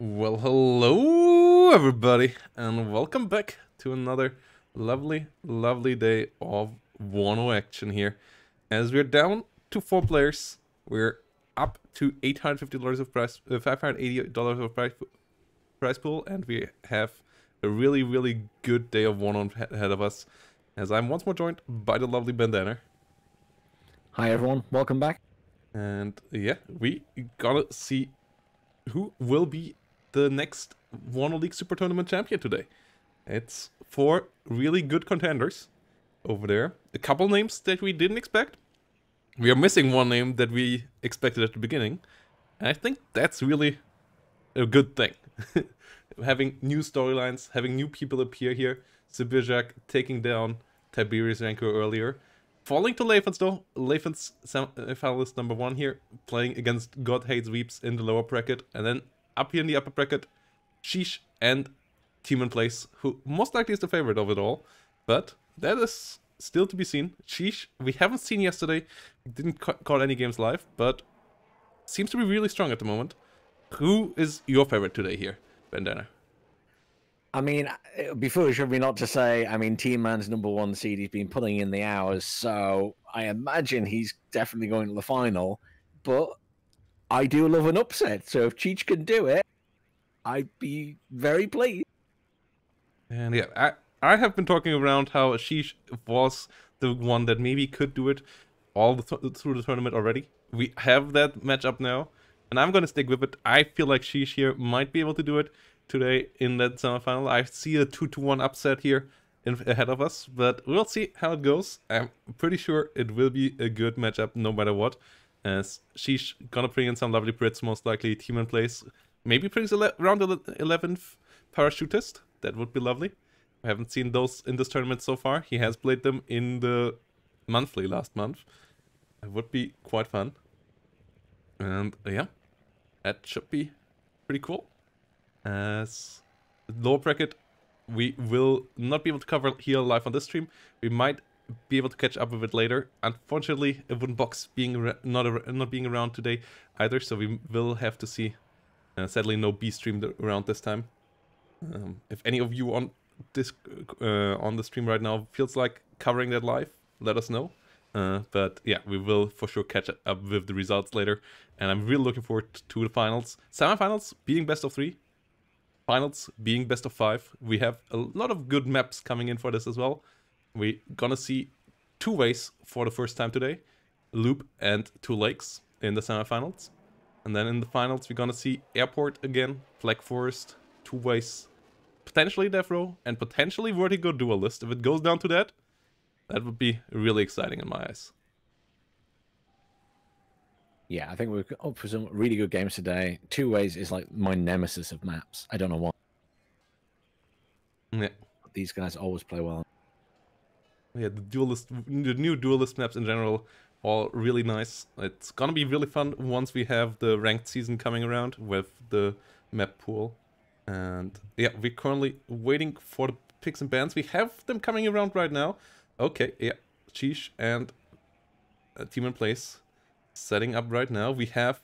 Well, hello everybody, and welcome back to another lovely day of WARNO action here. As we're down to 4 players, we're up to $850 of price, $580 of price pool, and we have a really good day of WARNO ahead of us. As I'm once more joined by the lovely Bandana. Hi everyone, welcome back. And yeah, we gotta see who will be the next WARNO League Supertournament champion today. It's 4 really good contenders over there. A couple names that we didn't expect. We are missing one name that we expected at the beginning. And I think that's really a good thing. Having new storylines, having new people appear here. Sibirjak taking down Tiberius Ranko earlier. Falling to Lathans though. Lathans semifinalist number 1 here, playing against God Hates Weebs in the lower bracket. And then up here in the upper bracket, Chich and Tmanplays, who most likely is the favorite of it all. But that is still to be seen. Chich, we haven't seen yesterday. Didn't call any games live, but seems to be really strong at the moment. Who is your favorite today here, Bandana? I mean, it would be foolish of me not to say, Team Man's #1 seed, he's been putting in the hours, so I imagine he's definitely going to the final, but I do love an upset, so if Chich can do it, I'd be very pleased. And yeah, I have been talking around how Chich was the one that maybe could do it all through the tournament already. We have that matchup now, and I'm going to stick with it. I feel like Chich here might be able to do it today in that semifinal. I see a 2-1 upset here ahead of us, but we'll see how it goes. I'm pretty sure it will be a good matchup no matter what. As Chich gonna bring in some lovely Brits, most likely. Tmanplays maybe brings around the 11th parachutist. That would be lovely. I haven't seen those in this tournament so far. He has played them in the monthly last month. It would be quite fun. And yeah, that should be pretty cool. As lower bracket, we will not be able to cover here live on this stream. We might be able to catch up with it later. Unfortunately, a wooden box being not being around today either, so we will have to see. Sadly, no B stream around this time. If any of you on this on the stream right now feels like covering that live, let us know. But yeah, we will for sure catch up with the results later, and I'm really looking forward to the finals. Semifinals being best of 3. Finals being best of 5. We have a lot of good maps coming in for this as well. We're gonna see 2 ways for the first time today. Loop and 2 lakes in the semifinals. And then in the finals we're gonna see Airport again, Black Forest, 2 ways. Potentially Death Row and potentially Vertigo Duelist. If it goes down to that, that would be really exciting in my eyes. Yeah, I think we're up for some really good games today. 2 ways is like my nemesis of maps. I don't know why. Yeah. These guys always play well. Yeah, the new duelist maps in general, all really nice. It's gonna be really fun once we have the ranked season coming around with the map pool. And yeah, we're currently waiting for the picks and bans. We have them coming around right now. Okay, yeah, Chich and Tmanplays setting up right now. We have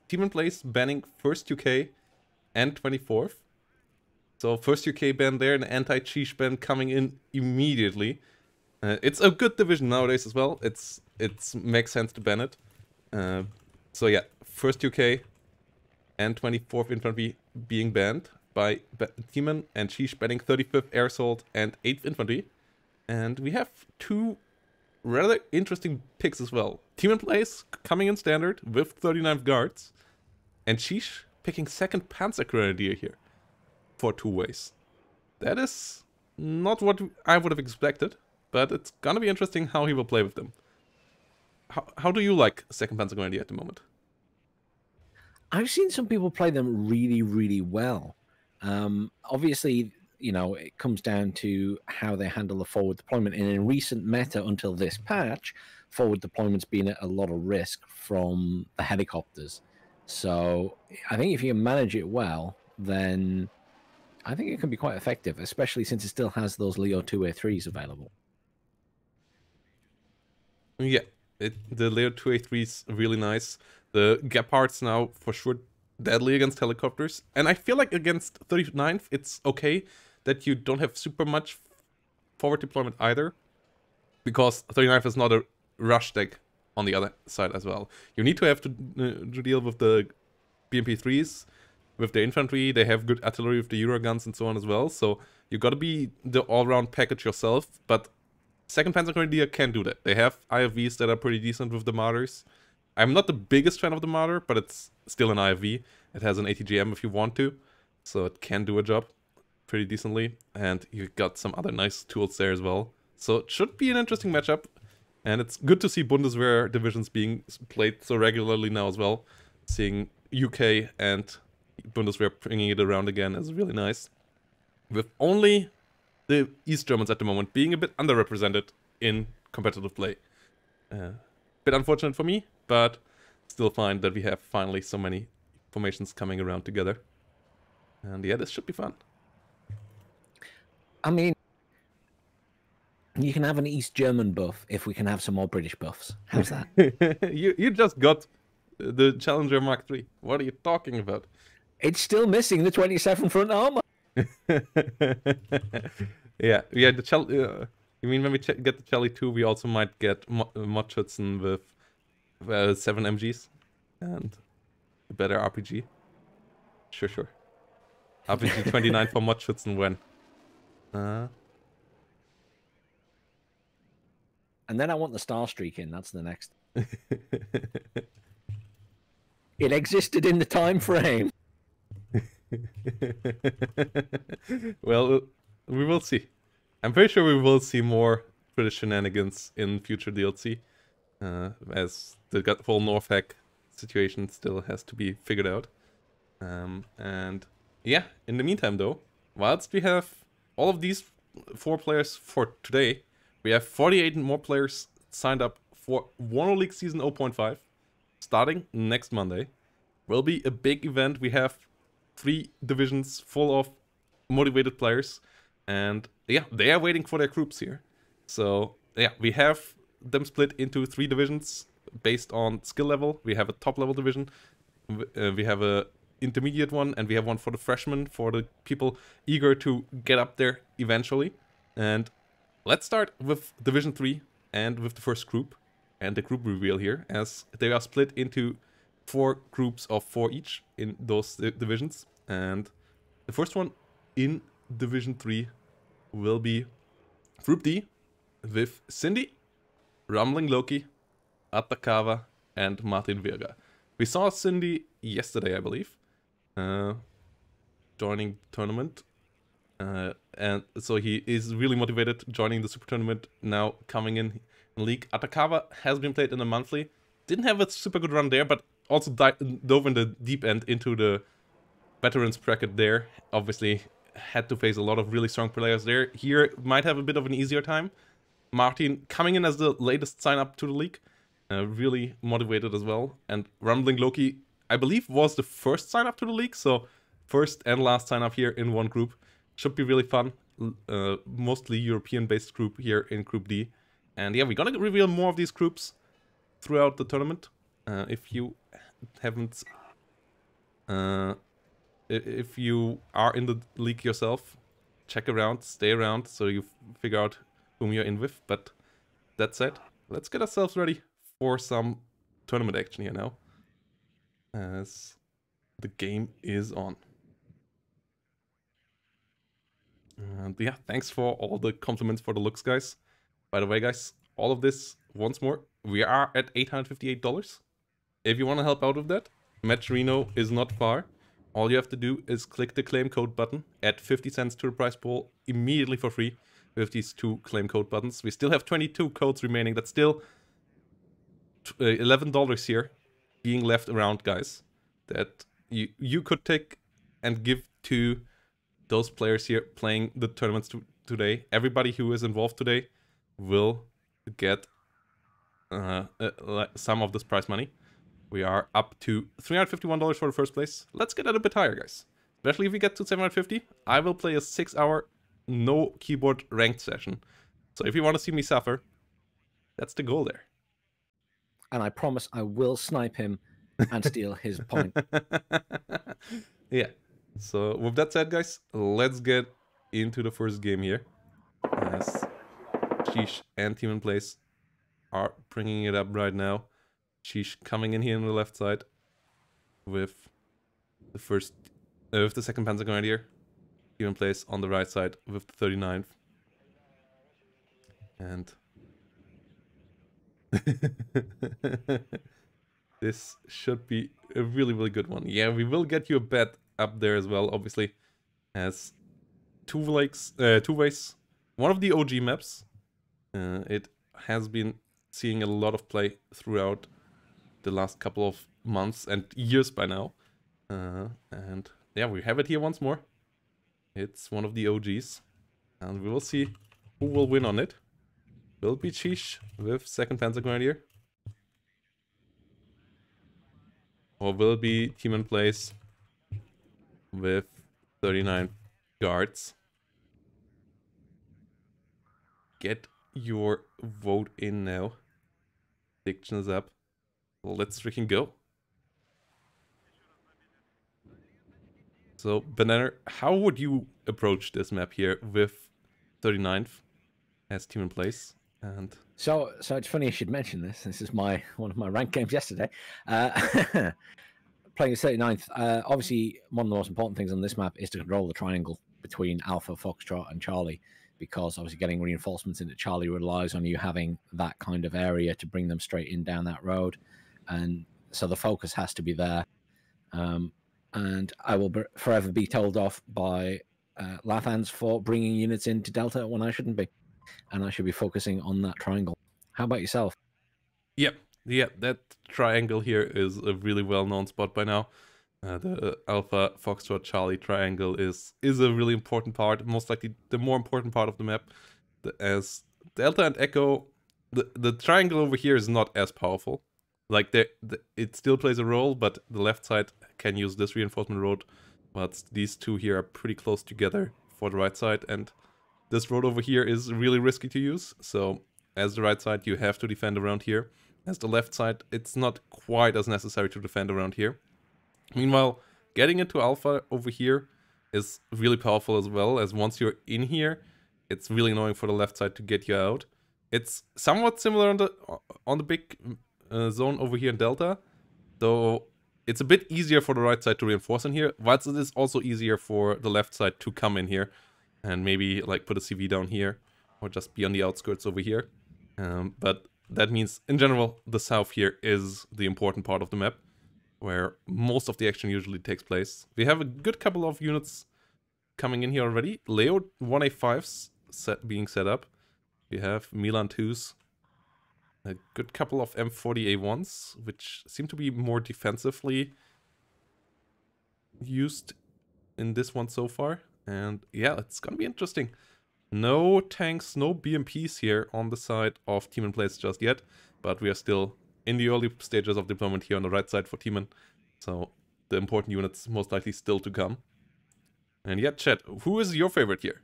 Tmanplays banning first UK and 24th. So first UK ban there, and anti-Chich ban coming in immediately. It's a good division nowadays as well. It makes sense to ban it. So yeah, first UK and 24th infantry being banned by Tman, and Chich banning 35th air assault and 8th infantry. And we have 2 rather interesting picks as well. Tmanplays coming in standard with 39th guards, and Chich picking 2nd Panzer Grenadier here for 2 ways. That is not what I would have expected, but it's gonna be interesting how he will play with them. How do you like 2nd Panzer Grenadier at the moment? I've seen some people play them really well. Obviously, it comes down to how they handle the forward deployment. And in recent meta until this patch, forward deployment's been at a lot of risk from the helicopters. So I think if you can manage it well, then I think it can be quite effective, especially since it still has those Leo 2A3s available. Yeah, the Leo 2A3 is really nice. The Gepards now for sure deadly against helicopters. And I feel like against 39th, it's okay that you don't have super much forward deployment either, because 39th is not a rush deck on the other side as well. You need to have to deal with the BMP3s, with the infantry. They have good artillery with the Euro guns and so on as well. So you gotta be the all-round package yourself. But 2nd Panzer Grenadier can do that. They have IFVs that are pretty decent with the Martyrs. I'm not the biggest fan of the Martyr, but it's still an IFV. It has an ATGM if you want to, so it can do a job pretty decently. And you got some other nice tools there as well. So it should be an interesting matchup. And it's good to see Bundeswehr divisions being played so regularly now as well. Seeing UK and Bundeswehr bringing it around again is really nice. With only the East Germans at the moment being a bit underrepresented in competitive play. Bit unfortunate for me, but still fine that we have finally so many formations coming around together. And yeah, this should be fun. I mean, you can have an East German buff if we can have some more British buffs. How's that? you just got the Challenger Mark III. What are you talking about? It's still missing the 27 front armor. Yeah. You mean when we get the Charlie 2, we also might get Motschützen with 7 MGs and a better RPG? Sure. RPG 29 for Motschützen when? And then I want the Star Streak in. That's the next. It existed in the time frame. Well, we will see. I'm pretty sure we will see more British shenanigans in future DLC, as the whole North hack situation still has to be figured out. And yeah, in the meantime though, whilst we have all of these 4 players for today, we have 48 more players signed up for WARNO League Season 0.5, starting next Monday. Will be a big event. We have 3 divisions full of motivated players, and yeah, they are waiting for their groups here. So yeah, we have them split into 3 divisions based on skill level. We have a top level division, we have a intermediate one, and we have one for the freshmen, for the people eager to get up there eventually. And let's start with Division 3 and with the first group and the group reveal here, as they are split into 4 groups of 4 each in those divisions. And the first one in Division 3 will be Group D with Cindy, Rumbling Loki, Atacava, and Martin Virga. We saw Cindy yesterday, I believe, joining the tournament. And so he is really motivated, joining the Supertournament, now coming in League. Atacava has been played in the monthly. Didn't have a super good run there, but also dove in the deep end into the veterans bracket there. Obviously had to face a lot of really strong players there. Here might have a bit of an easier time. Martin coming in as the latest sign up to the league. Really motivated as well. And Rumbling Loki, I believe, was the first sign up to the league. So first and last sign up here in one group. Should be really fun. Mostly European-based group here in Group D. And yeah, we're gonna reveal more of these groups throughout the tournament. If you haven't... if you are in the league yourself, check around, stay around, so you figure out whom you're in with. But that said, let's get ourselves ready for some tournament action here now, as the game is on. And yeah, thanks for all the compliments for the looks, guys. By the way, guys, all of this, once more, we are at $858. If you want to help out with that, Match Reno is not far. All you have to do is click the claim code button, add 50 cents to the prize pool immediately for free with these 2 claim code buttons. We still have 22 codes remaining. That's still $11 here being left around, guys, that you could take and give to those players here playing the tournaments today. Everybody who is involved today will get some of this prize money. We are up to $351 for the first place. Let's get it a bit higher, guys. Especially if we get to 750, I will play a 6-hour no keyboard ranked session. So if you want to see me suffer, that's the goal there. And I promise I will snipe him and steal his point. Yeah. So with that said, guys, let's get into the first game here. As Chich and Tmanplays are bringing it up right now. Chich coming in here on the left side with the first, with the second Panzer Grenadier. Tmanplays on the right side with the 39th. And this should be a really, really good one. Yeah, we will get you a bet up there as well, obviously. As two ways. One of the OG maps. It has been seeing a lot of play throughout the last couple of months and years by now. And yeah, we have it here once more. It's one of the OGs. And we will see who will win on it. Will be Chich with second Panzer Grenadier. Or will it be Tmanplays with 39 guards? Get your vote in now. Prediction is up. Let's freaking go. So, Banana, how would you approach this map here with 39th as Tmanplays? And so it's funny you should mention this. This is one of my ranked games yesterday. Playing the 39th. Obviously, one of the most important things on this map is to control the triangle between Alpha, Foxtrot, and Charlie, because obviously getting reinforcements into Charlie relies on you having that kind of area to bring them straight in down that road, and so the focus has to be there. And I will forever be told off by Lathans for bringing units into Delta when I shouldn't be, and I should be focusing on that triangle. How about yourself? Yep, yeah, that triangle here is a really well-known spot by now. The Alpha Foxtrot Charlie triangle is a really important part, most likely the more important part of the map. As Delta and Echo, the triangle over here is not as powerful. Like, it still plays a role, but the left side can use this reinforcement road. But these two here are pretty close together for the right side, and this road over here is really risky to use. So, as the right side, you have to defend around here. As the left side, it's not quite as necessary to defend around here. Meanwhile, getting into Alpha over here is really powerful as well, as once you're in here, it's really annoying for the left side to get you out. It's somewhat similar on the big zone over here in Delta, though it's a bit easier for the right side to reinforce in here, whilst it is also easier for the left side to come in here and maybe like put a CV down here or just be on the outskirts over here. But that means in general the south here is the important part of the map, where most of the action usually takes place. We have a good couple of units coming in here already. Leo 1A5s being set up. We have Milan 2s. A good couple of M40A1s, which seem to be more defensively used in this one so far. And yeah, it's gonna be interesting. No tanks, no BMPs here on the side of Tmanplays just yet, but we are still in the early stages of deployment here on the right side for Tman. So the important units most likely still to come. And yeah, chat, who is your favorite here?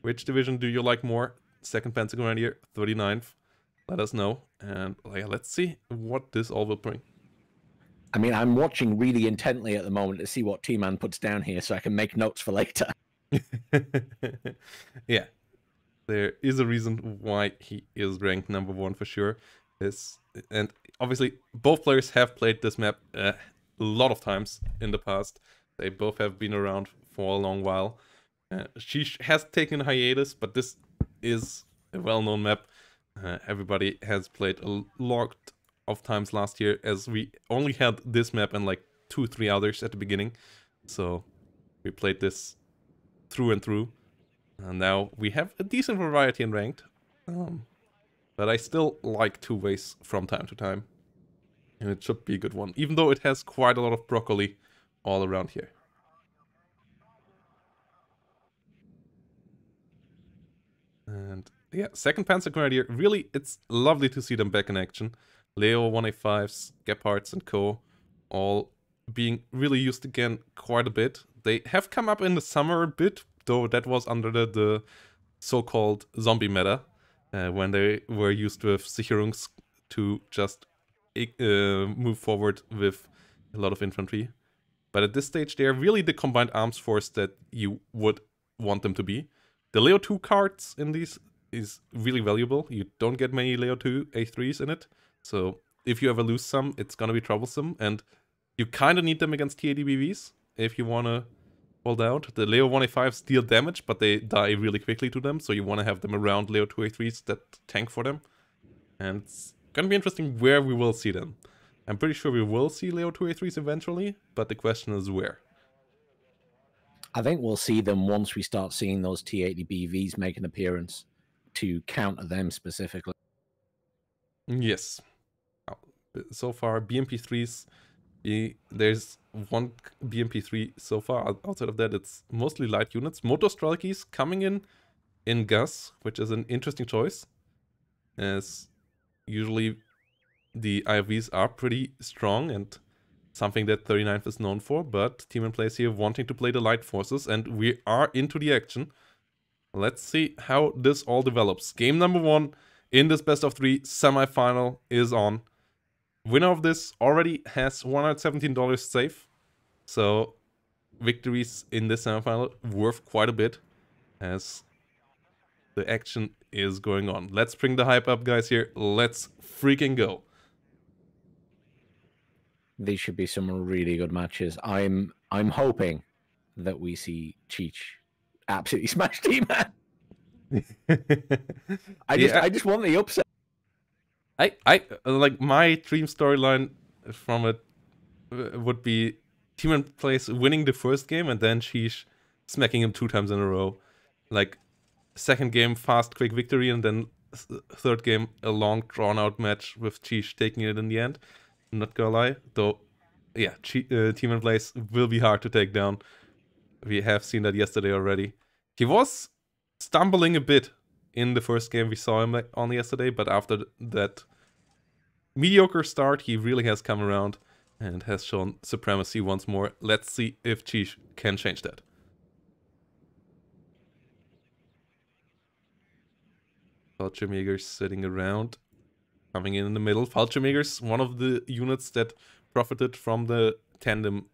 Which division do you like more? 2nd Panzer Grenadier, 39th? Let us know. And yeah, let's see what this all will bring. I mean, I'm watching really intently at the moment to see what T-Man puts down here so I can make notes for later. Yeah, there is a reason why he is ranked number 1 for sure. And obviously, both players have played this map a lot of times in the past. They both have been around for a long while. She has taken a hiatus, but this is a well-known map. Everybody has played a lot of times last year, as we only had this map and like 2-3 others at the beginning. So we played this through and through. And now we have a decent variety in ranked. But I still like 2 ways from time to time. And it should be a good one, even though it has quite a lot of broccoli all around here. And yeah, 2nd Panzer Grenadier, really, it's lovely to see them back in action. Leo 1A5s, Gepards and co, all being really used again quite a bit. They have come up in the summer a bit, though that was under the so-called zombie meta, when they were used with Sicherungs to just move forward with a lot of infantry. But at this stage, they are really the combined arms force that you would want them to be. The Leo 2 cards in these is really valuable. You don't get many Leo 2 A3s in it. So if you ever lose some, it's gonna be troublesome. And you kind of need them against TADBVs if you want to hold out. The Leo 1A5s deal damage, but they die really quickly to them. So you want to have them around Leo 2A3s that tank for them. And it's gonna be interesting where we will see them. I'm pretty sure we will see Leo 2A3s eventually, but the question is where. I think we'll see them once we start seeing those T80BVs make an appearance to counter them specifically. Yes. So far, BMP3s, there's one BMP3 so far. Outside of that, it's mostly light units. Motor Strelkys coming in Gus, which is an interesting choice, as usually the IFVs are pretty strong and something that 39th is known for, but Tmanplays here wanting to play the light forces, and we are into the action. Let's see how this all develops. Game number 1 in this best of 3 semi-final is on. Winner of this already has $117 safe, so victories in this semi-final worth quite a bit as the action is going on. Let's bring the hype up, guys, here. Let's freaking go. These should be some really good matches. I'm hoping that we see Chich absolutely smash T-Man. I just want the upset. I like my dream storyline from it would be Tmanplays winning the first game and then Chich smacking him 2 times in a row. Like second game fast quick victory and then third game a long drawn out match with Chich taking it in the end. I'm not gonna lie, though. Yeah, Tmanplays will be hard to take down. We have seen that yesterday already. He was stumbling a bit in the first game we saw him on yesterday, but after that mediocre start, he really has come around and has shown supremacy once more. Let's see if Chich can change that. Fallschirmjägers sitting around, coming in the middle. Fallschirmjägers, one of the units that profited from the tandem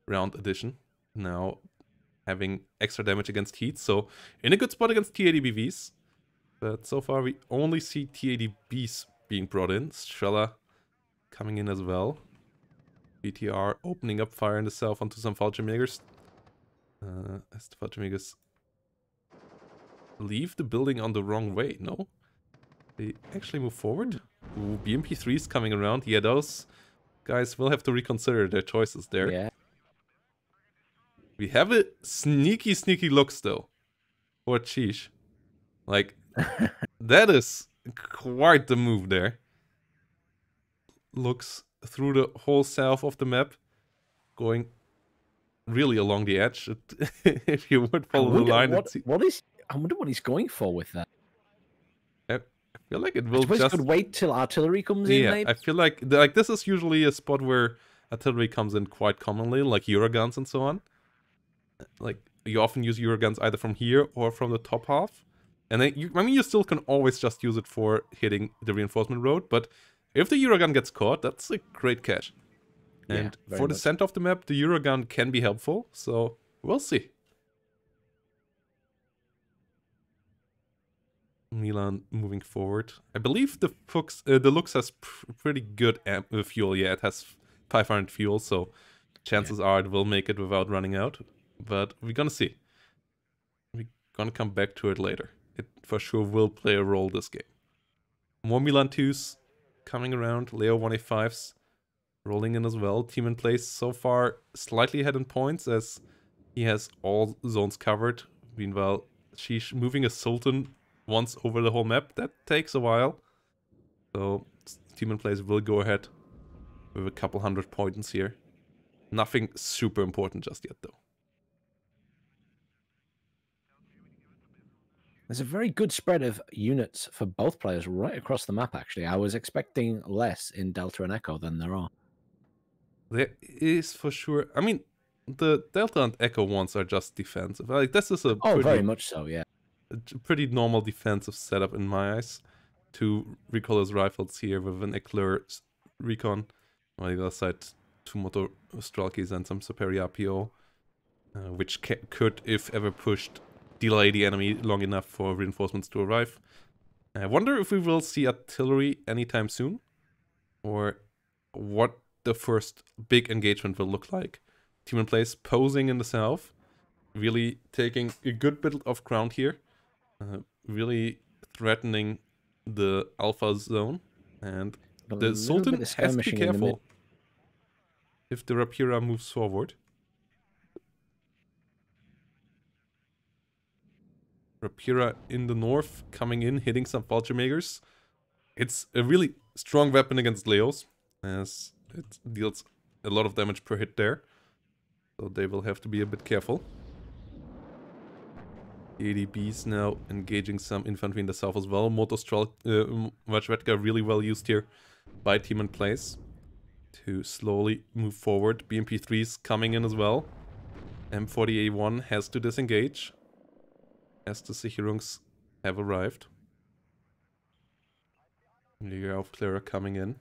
round addition. Now having extra damage against heat, so in a good spot against T80BVs. But so far we only see T80Bs being brought in. Strela coming in as well. BTR opening up fire in the south onto some Fallschirmjägers. As the Fallschirmjägers leave the building on the wrong way, no? They actually move forward. Ooh, BMP3s coming around. Yeah, those guys will have to reconsider their choices there. Yeah. We have a sneaky look still for Chich. Like, that is quite the move there. Looks through the whole south of the map, going really along the edge. If you would follow the line. I wonder what he's going for with that. I feel like it will just could wait till artillery comes in. Yeah, maybe? I feel like this is usually a spot where artillery comes in quite commonly, like Euroguns and so on. Like you often use Euroguns either from here or from the top half, and then you still can always just use it for hitting the reinforcement road. But if the Eurogun gets caught, that's a great catch. And for the center of the map, the Eurogun can be helpful. So we'll see. Milan moving forward. I believe the Lux has pretty good fuel. Yeah, it has 500 fuel, so chances are it will make it without running out. But we're gonna see. We're gonna come back to it later. It for sure will play a role this game. More Milan 2s coming around. Leo 1A5s rolling in as well. Tmanplays so far slightly ahead in points as he has all zones covered. Meanwhile, Chich moving a Sultan once over the whole map. That takes a while. So Tmanplays will go ahead with a couple 100 points here. Nothing super important just yet though. There's a very good spread of units for both players right across the map, actually. I was expecting less in Delta and Echo than there are. There is for sure. I mean, the Delta and Echo ones are just defensive. Like this is a very much so, yeah. A pretty normal defensive setup in my eyes. 2 recolorless rifles here with an Eclair recon. On the other side, 2 Motor Strelkys and some Superior RPO, which could, if ever pushed, delay the enemy long enough for reinforcements to arrive. I wonder if we will see artillery anytime soon, or what the first big engagement will look like. Tmanplays posing in the south, really taking a good bit of ground here, really threatening the Alpha zone, and the Sultan has to be careful if the Rapira moves forward. Rapira in the north, coming in, hitting some Vulture Makers. It's a really strong weapon against Leos, as it deals a lot of damage per hit there. So they will have to be a bit careful. The ADBs now engaging some infantry in the south as well. Vajvetka really well used here by Tmanplays to slowly move forward. BMP3s coming in as well. M40A1 has to disengage as the Sicherungs have arrived. Aufklärer coming in.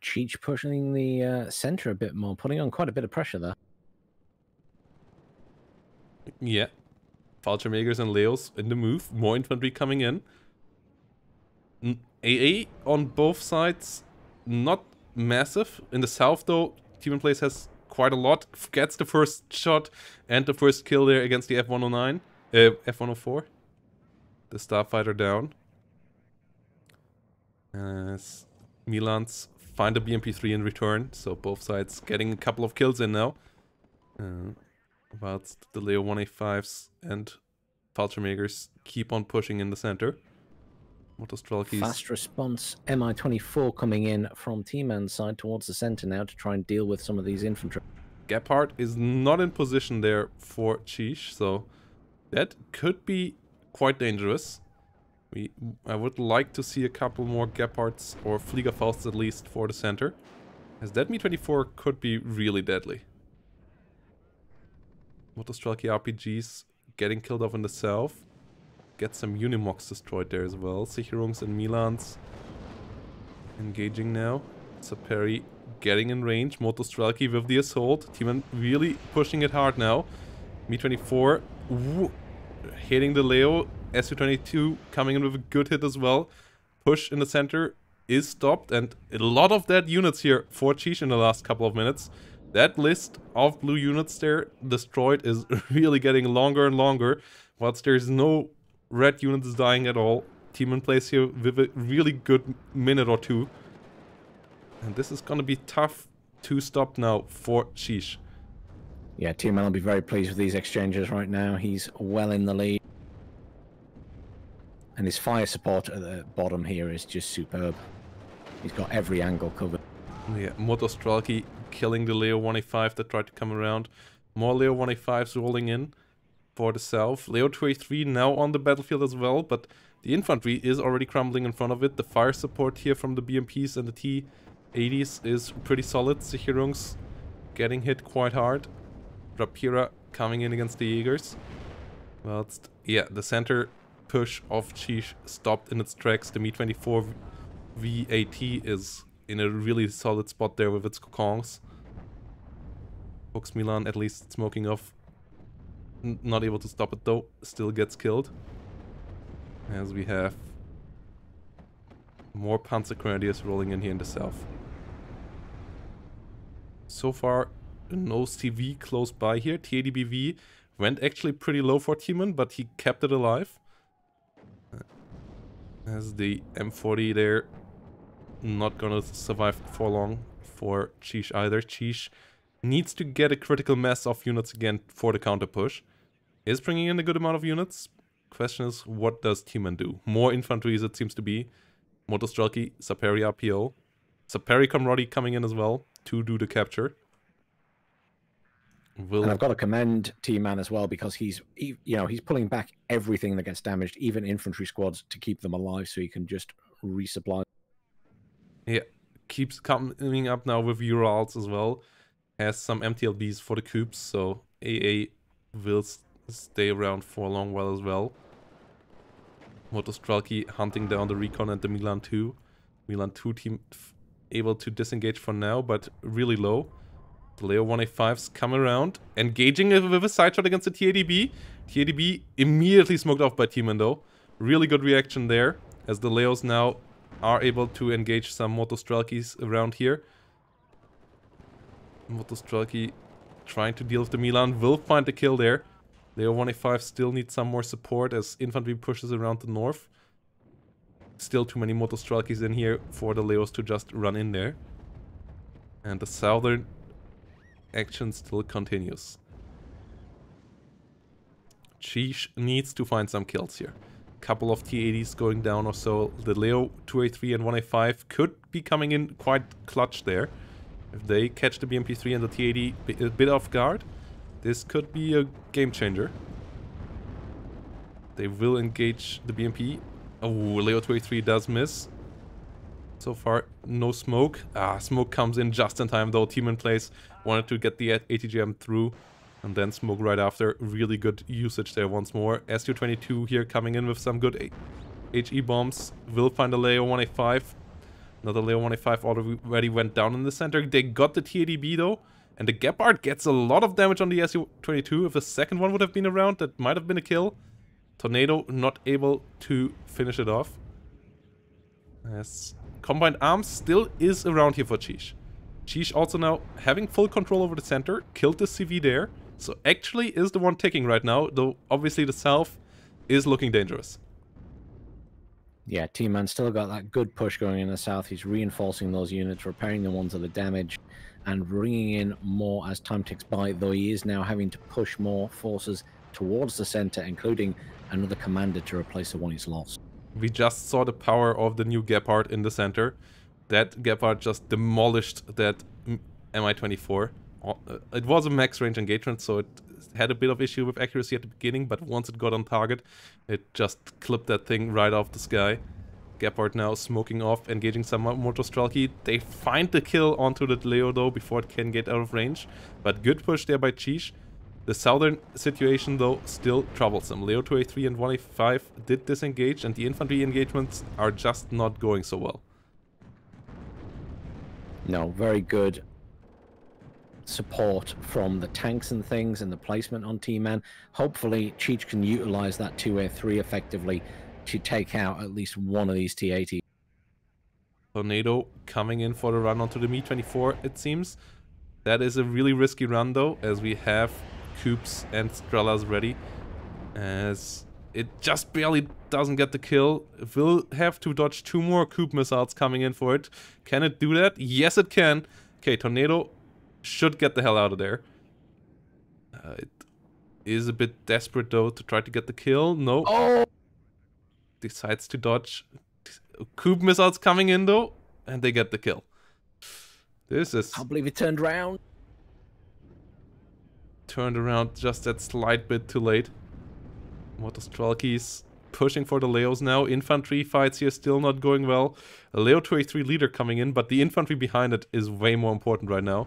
Chich pushing the center a bit more, putting on quite a bit of pressure there. Yeah. Vulture Makers and Leos in the move. More infantry coming in. AA on both sides, not massive. In the south though, Tmanplays has quite a lot. Gets the first shot and the first kill there against the F109, F104. The Starfighter down. As Milans find a BMP3 in return, so both sides getting a couple of kills in now. Whilst the Leo 185s and Vulture Makers keep on pushing in the center. Motostrelkys. Fast response Mi-24 coming in from T-Man's side towards the center now to try and deal with some of these infantry. Gephardt is not in position there for Chich, so that could be quite dangerous. I would like to see a couple more Gephardts or Fliegerfausts at least for the center, as that Mi-24 could be really deadly. Motostrelky RPGs getting killed off in the south. Get some Unimogs destroyed there as well. Sicherungs and Milans engaging now. Saperi getting in range. Motostrelky with the assault. T-Man really pushing it hard now. Mi-24 hitting the Leo. Su-22 coming in with a good hit as well. Push in the center is stopped, and a lot of dead units here for Chich in the last couple of minutes. That list of blue units there destroyed is really getting longer and longer, whilst there's no red units dying at all. Tmanplays here with a really good minute or two. And this is gonna be tough to stop now for Chich. Yeah, T-Man will be very pleased with these exchanges right now. He's well in the lead. And his fire support at the bottom here is just superb. He's got every angle covered. Yeah, Motostrelky killing the Leo 185 that tried to come around. More Leo 185s rolling in for the south. Leo 283 now on the battlefield as well, but the infantry is already crumbling in front of it. The fire support here from the BMPs and the T-80s is pretty solid. Sicherungs getting hit quite hard. Rapira coming in against the Jaegers. Whilst, yeah, the center push of Chich stopped in its tracks. The Mi-24 VAT is in a really solid spot there with its Kokons. Fox Milan at least smoking off. Not able to stop it though. Still gets killed. As we have more Panzer Grenadiers rolling in here in the south. So far, no CV close by here. TADBV went actually pretty low for T-Man, but he kept it alive. As the M40 there, not gonna survive for long for Chich either. Chich needs to get a critical mass of units again for the counter push. Is bringing in a good amount of units. Question is, what does T-Man do? More infantry as it seems to be. Motostrelky, Saperi RPO. Saperi Comrade coming in as well to do the capture. And I've got to commend T-Man as well, because he's pulling back everything that gets damaged, even infantry squads, to keep them alive so he can just resupply. Yeah, keeps coming up now with Urals as well. Has some MTLBs for the cubes, so AA will stay around for a long while as well. Motostrelky hunting down the Recon and the Milan 2. Milan 2 team able to disengage for now, but really low. The Leo 185s come around, engaging with a side shot against the TADB. TADB immediately smoked off by Tman though. Really good reaction there, as the Leos now are able to engage some Motostrelkis around here. Motostrelki trying to deal with the Milan, will find the kill there. Leo 185 still needs some more support as infantry pushes around the north. Still too many Motostrelkis in here for the Leos to just run in there. And the southern action still continues. Chich needs to find some kills here. Couple of T80s going down or so. The Leo 2A3 and 1A5 could be coming in quite clutch there. If they catch the BMP3 and the T80 a bit off guard, this could be a game changer. They will engage the BMP. Oh, Leo 2A3 does miss. So far, no smoke. Smoke comes in just in time though. Tmanplays wanted to get the ATGM through. And then smoke right after. Really good usage there once more. SU-22 here coming in with some good HE bombs. Will find a Leo 185. Another Leo 185 already went down in the center. They got the TADB though. And the Gepard gets a lot of damage on the SU-22. If the second one would have been around, that might have been a kill. Tornado not able to finish it off. As Combined Arms still is around here for Chich. Chich also now having full control over the center. Killed the CV there. So actually is the one ticking right now, though obviously the south is looking dangerous. Yeah, T-Man still got that good push going in the south. He's reinforcing those units, repairing the ones that are damaged, and bringing in more as time ticks by, though he is now having to push more forces towards the center, including another commander to replace the one he's lost. We just saw the power of the new Gepard in the center. That Gepard just demolished that Mi-24. It was a max range engagement, so it had a bit of issue with accuracy at the beginning, but once it got on target, it just clipped that thing right off the sky. Gepard now smoking off, engaging some Motostrelki. They find the kill onto the Leo though before it can get out of range, but good push there by Chich. The southern situation though still troublesome. Leo 2A3 and 1A5 did disengage, and the infantry engagements are just not going so well. No, very good support from the tanks and things and the placement on T-Man. Hopefully Chich can utilize that 2A3 effectively to take out at least one of these T-80. Tornado coming in for the run onto the Mi-24, it seems. That is a really risky run though, as we have Coops and Strellas ready. As it just barely doesn't get the kill. Will have to dodge 2 more Coop missiles coming in for it. Can it do that? Yes, it can. Okay, Tornado should get the hell out of there. It is a bit desperate though to try to get the kill. No. Oh! Decides to dodge. Coop missiles coming in though, and they get the kill. This is... Can't believe it turned around. Turned around just that slight bit too late. Motostrelkis pushing for the Leos now. Infantry fights here still not going well. A Leo 2A3 leader coming in, but the infantry behind it is way more important right now.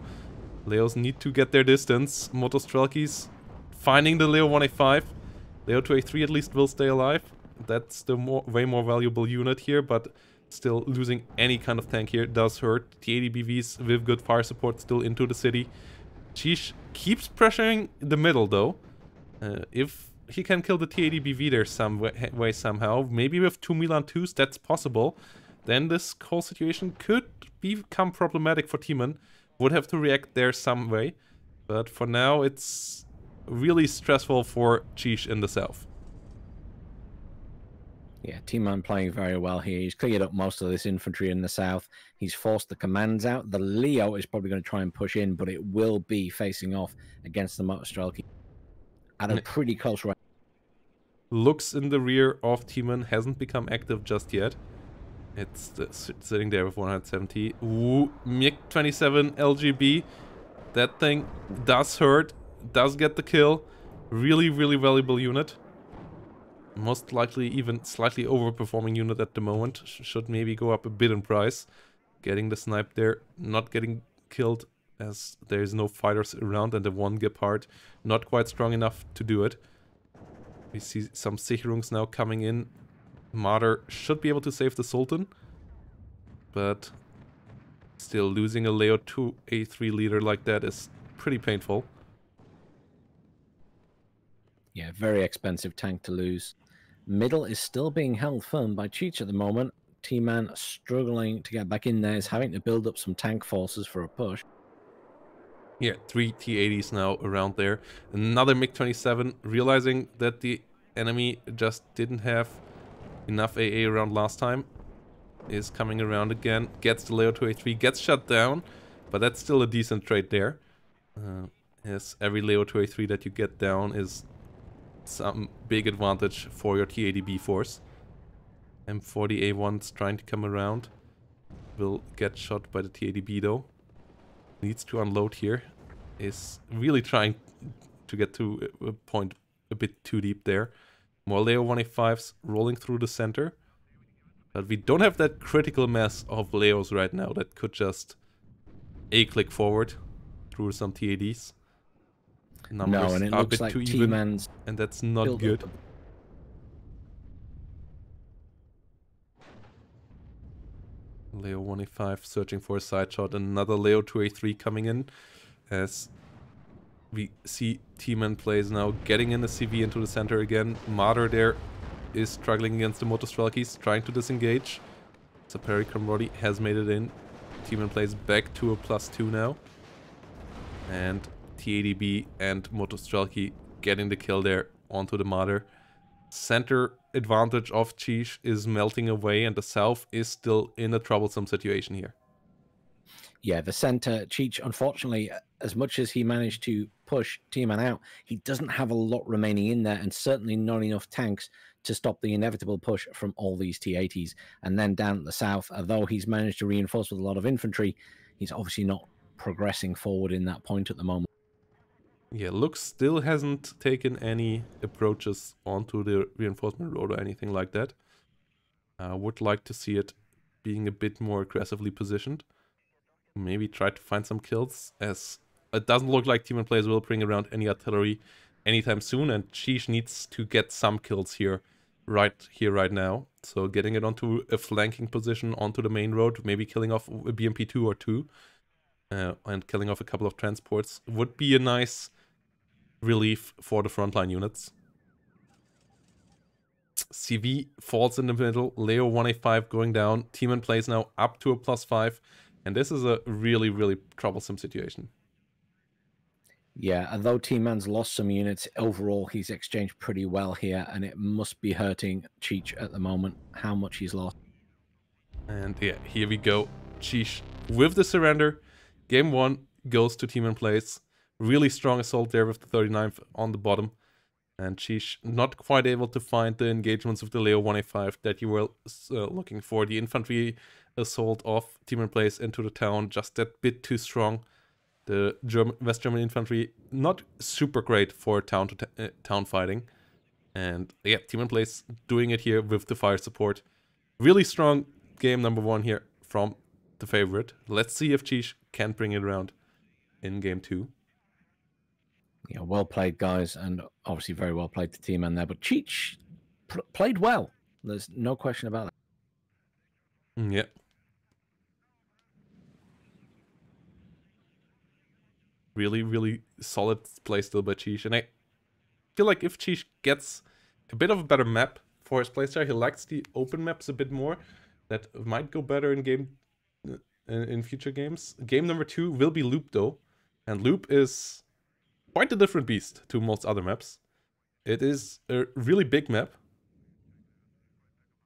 Leos need to get their distance. Motostrelkis finding the Leo 1A5. Leo 2A3 at least will stay alive. That's the way more valuable unit here, but still losing any kind of tank here does hurt. T80BVs with good fire support still into the city. Chich keeps pressuring the middle though. If he can kill the T80BV there some way somehow, maybe with 2 Milan 2s, that's possible, then this whole situation could become problematic for Tman. Would have to react there some way, but for now it's really stressful for Chich in the south. Yeah, T-Man playing very well here. He's cleared up most of this infantry in the south. He's forced the commands out. The Leo is probably going to try and push in, but it will be facing off against the Motostrelki at a pretty close range. Looks in the rear of Tman, hasn't become active just yet. It's sitting there with 170. Ooh, MiG-27 LGB. That thing does hurt, does get the kill. Really, really valuable unit. Most likely even slightly overperforming unit at the moment. Should maybe go up a bit in price. Getting the snipe there, not getting killed as there is no fighters around, and the one Gepard not quite strong enough to do it. We see some Sicherungs now coming in. Marder should be able to save the Sultan, but Still, losing a Leo 2A3 leader like that is pretty painful. Yeah, very expensive tank to lose. Middle is still being held firm by Chich at the moment. T-Man struggling to get back in there, is having to build up some tank forces for a push. Yeah, 3 T-80s now around there. Another MiG-27, realizing that the enemy just didn't have enough AA around last time, is coming around again, gets the Leo 2A3, gets shut down, but that's still a decent trade there. As every Leo 2A3 that you get down is some big advantage for your T-80B force. M40A1's trying to come around. Will get shot by the T-80B though. Needs to unload here. Is really trying to get to a point a bit too deep there. More Leo 185s rolling through the center. But we don't have that critical mass of Leos right now that could just A-click forward through some T-80s. Numbers No, and it are a looks bit like too even, T-Man's and that's not built good. up. Leo 185 searching for a side shot. Another Leo 2A3 coming in as we see Tmanplays now getting in the CV into the center again. Martyr there is struggling against the Motostrelkis, trying to disengage. Saperi Kamrodi has made it in. Tmanplays back to a +2 now. And T80B and Motostrelki getting the kill there onto the Martyr. Center advantage of Chich is melting away, and the south is still in a troublesome situation here. Yeah, the center, Cheech, unfortunately, as much as he managed to push T-Man out, he doesn't have a lot remaining in there, and certainly not enough tanks to stop the inevitable push from all these T-80s. And then down at the south, although he's managed to reinforce with a lot of infantry, he's obviously not progressing forward in that point at the moment. Yeah, Lux still hasn't taken any approaches onto the reinforcement road or anything like that. I would like to see it being a bit more aggressively positioned. Maybe try to find some kills, as it doesn't look like Tmanplays will bring around any artillery anytime soon, and Chich needs to get some kills here right now. So getting it onto a flanking position onto the main road, maybe killing off a BMP-2 or 2, and killing off a couple of transports would be a nice relief for the frontline units. CV falls in the middle, Leo 185 going down, Tmanplays now up to a +5, and this is a really, really troublesome situation. Yeah, although T-Man's lost some units, overall he's exchanged pretty well here, and it must be hurting Cheech at the moment how much he's lost. And yeah, here we go. Chich with the surrender. Game 1 goes to Tmanplays. Really strong assault there with the 39th on the bottom. And Chich not quite able to find the engagements with the Leo 185 that you were looking for. The infantry assault of Tmanplays into the town, just that bit too strong. The West German infantry not super great for town fighting. And yeah, Tmanplays doing it here with the fire support. Really strong game number 1 here from the favorite. Let's see if Chich can bring it around in game 2. Yeah, well played, guys, and obviously very well played to T-Man there. But Cheech played well. There's no question about that. Yeah. Really, really solid play still by Chich. And I feel like if Chich gets a bit of a better map for his playstyle, he likes the open maps a bit more. That might go better in future games. Game number 2 will be Loop though. And Loop is quite a different beast to most other maps. It is a really big map.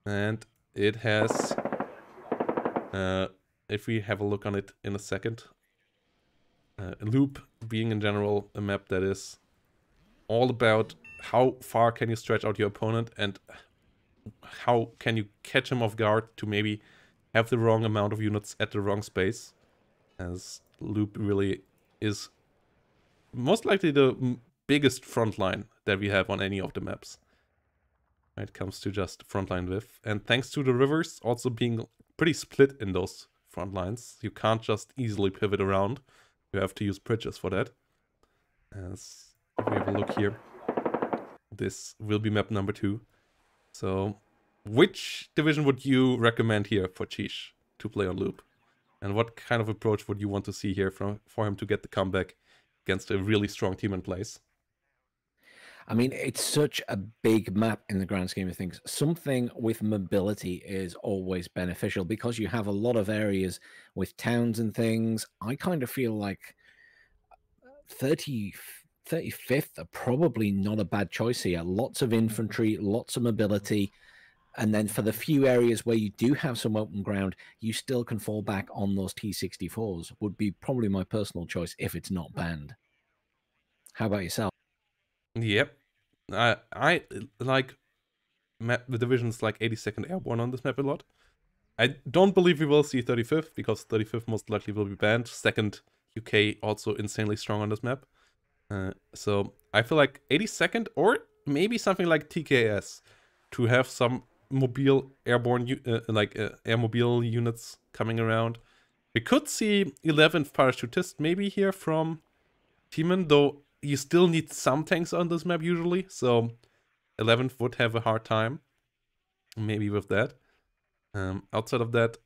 And it has, if we have a look on it in a second, Loop being in general a map that is all about how far can you stretch out your opponent and how can you catch him off guard to maybe have the wrong amount of units at the wrong space, as Loop really is most likely the biggest front line that we have on any of the maps when it comes to just frontline width. And thanks to the rivers also being pretty split in those front lines, you can't just easily pivot around. You have to use bridges for that. As if we have a look here, this will be map number 2. So which division would you recommend here for Chich to play on Loop? And what kind of approach would you want to see here for him to get the comeback against a really strong Tmanplays? I mean, it's such a big map in the grand scheme of things. Something with mobility is always beneficial because you have a lot of areas with towns and things. I kind of feel like 30, 35th are probably not a bad choice here. Lots of infantry, lots of mobility. And then for the few areas where you do have some open ground, you still can fall back on those T-64s, would be probably my personal choice if it's not banned. How about yourself? Yep. I like the divisions like 82nd Airborne on this map a lot. I don't believe we will see 35th, because 35th most likely will be banned. 2nd UK also insanely strong on this map. So I feel like 82nd or maybe something like TKS to have some mobile airborne, airmobile units coming around. We could see 11th parachutist maybe here from Timan, though you still need some tanks on this map usually, so 11th would have a hard time maybe with that. Outside of that,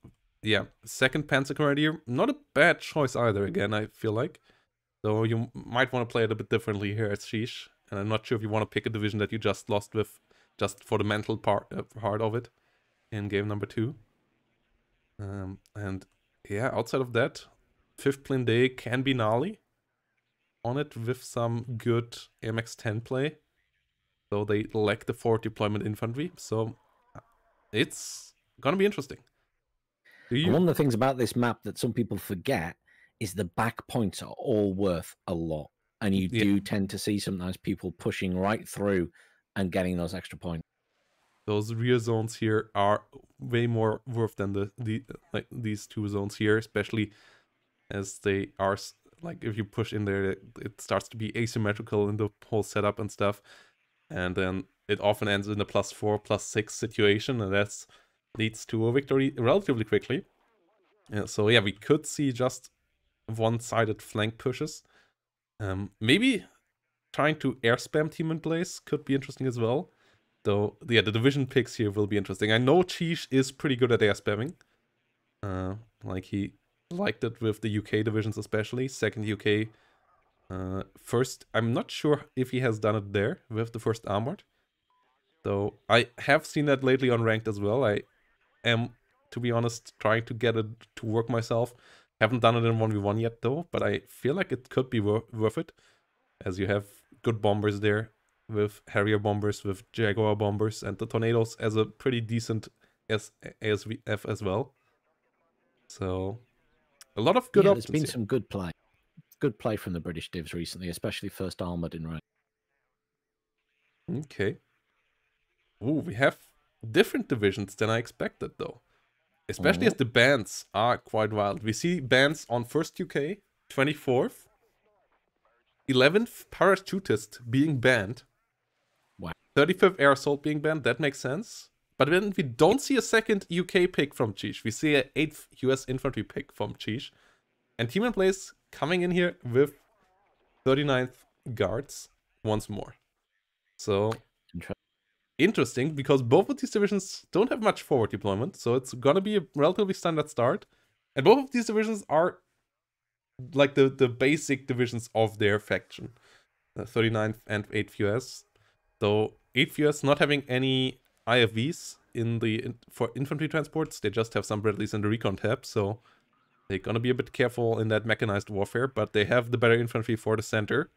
yeah, 2nd Panzer Grenadier, not a bad choice either again, I feel like. So you might want to play it a bit differently here at Chich, and I'm not sure if you want to pick a division that you just lost with, just for the mental part of it in game number 2. And yeah, outside of that, 5th Blindé can be gnarly on it with some good MX-10 play. So they lack the forward deployment infantry, so it's gonna be interesting. And one of the things about this map that some people forget is the back points are all worth a lot. And you do tend to see sometimes people pushing right through and getting those extra points. Those rear zones here are way more worth than these 2 zones here, especially as they are, like, if you push in there, it starts to be asymmetrical in the whole setup and stuff. And then it often ends in a +4, +6 situation, and that leads to a victory relatively quickly. So yeah, we could see just one-sided flank pushes. Maybe trying to air spam Tmanplays could be interesting as well. Though, yeah, the division picks here will be interesting. I know Chich is pretty good at air spamming. Like, he liked it with the UK divisions especially. 2nd UK. First, I'm not sure if he has done it there with the 1st Armored. Though, I have seen that lately on Ranked as well. I am, to be honest, trying to get it to work myself. Haven't done it in 1v1 yet though, but I feel like it could be worth it, as you have good bombers there, with Harrier bombers, with Jaguar bombers, and the Tornadoes as a pretty decent ASVF as well. So, a lot of good options. There's been some good play. Good play from the British divs recently, especially 1st Armoured in rank. Okay. Ooh, we have different divisions than I expected though. Especially as the bans are quite wild. We see bans on 1st UK, 24th, 11th parachutist being banned. Wow. 35th air assault being banned, that makes sense. But then we don't see a 2nd UK pick from Chich. We see an 8th US infantry pick from Chich. And Tmanplays coming in here with 39th guards once more. So interesting, because both of these divisions don't have much forward deployment, so it's gonna be a relatively standard start. And both of these divisions are like the basic divisions of their faction. 39th and 8th US. So 8th US not having any IFVs for infantry transports, they just have some Bradleys in the recon tab, so they're gonna be a bit careful in that mechanized warfare, but they have the better infantry for the center.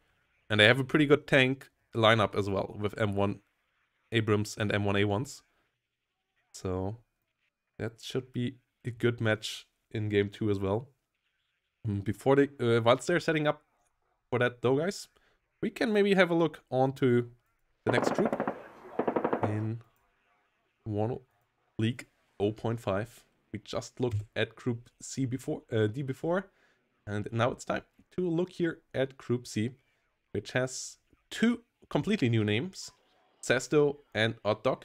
And they have a pretty good tank lineup as well, with M1 Abrams and M1A1s. So that should be a good match in game 2 as well. Before whilst they're setting up for that though, guys, we can maybe have a look onto the next group in WARNO League 0.5. We just looked at Group C before, D before, and now it's time to look here at Group C, which has 2 completely new names, Sesto and Oddog.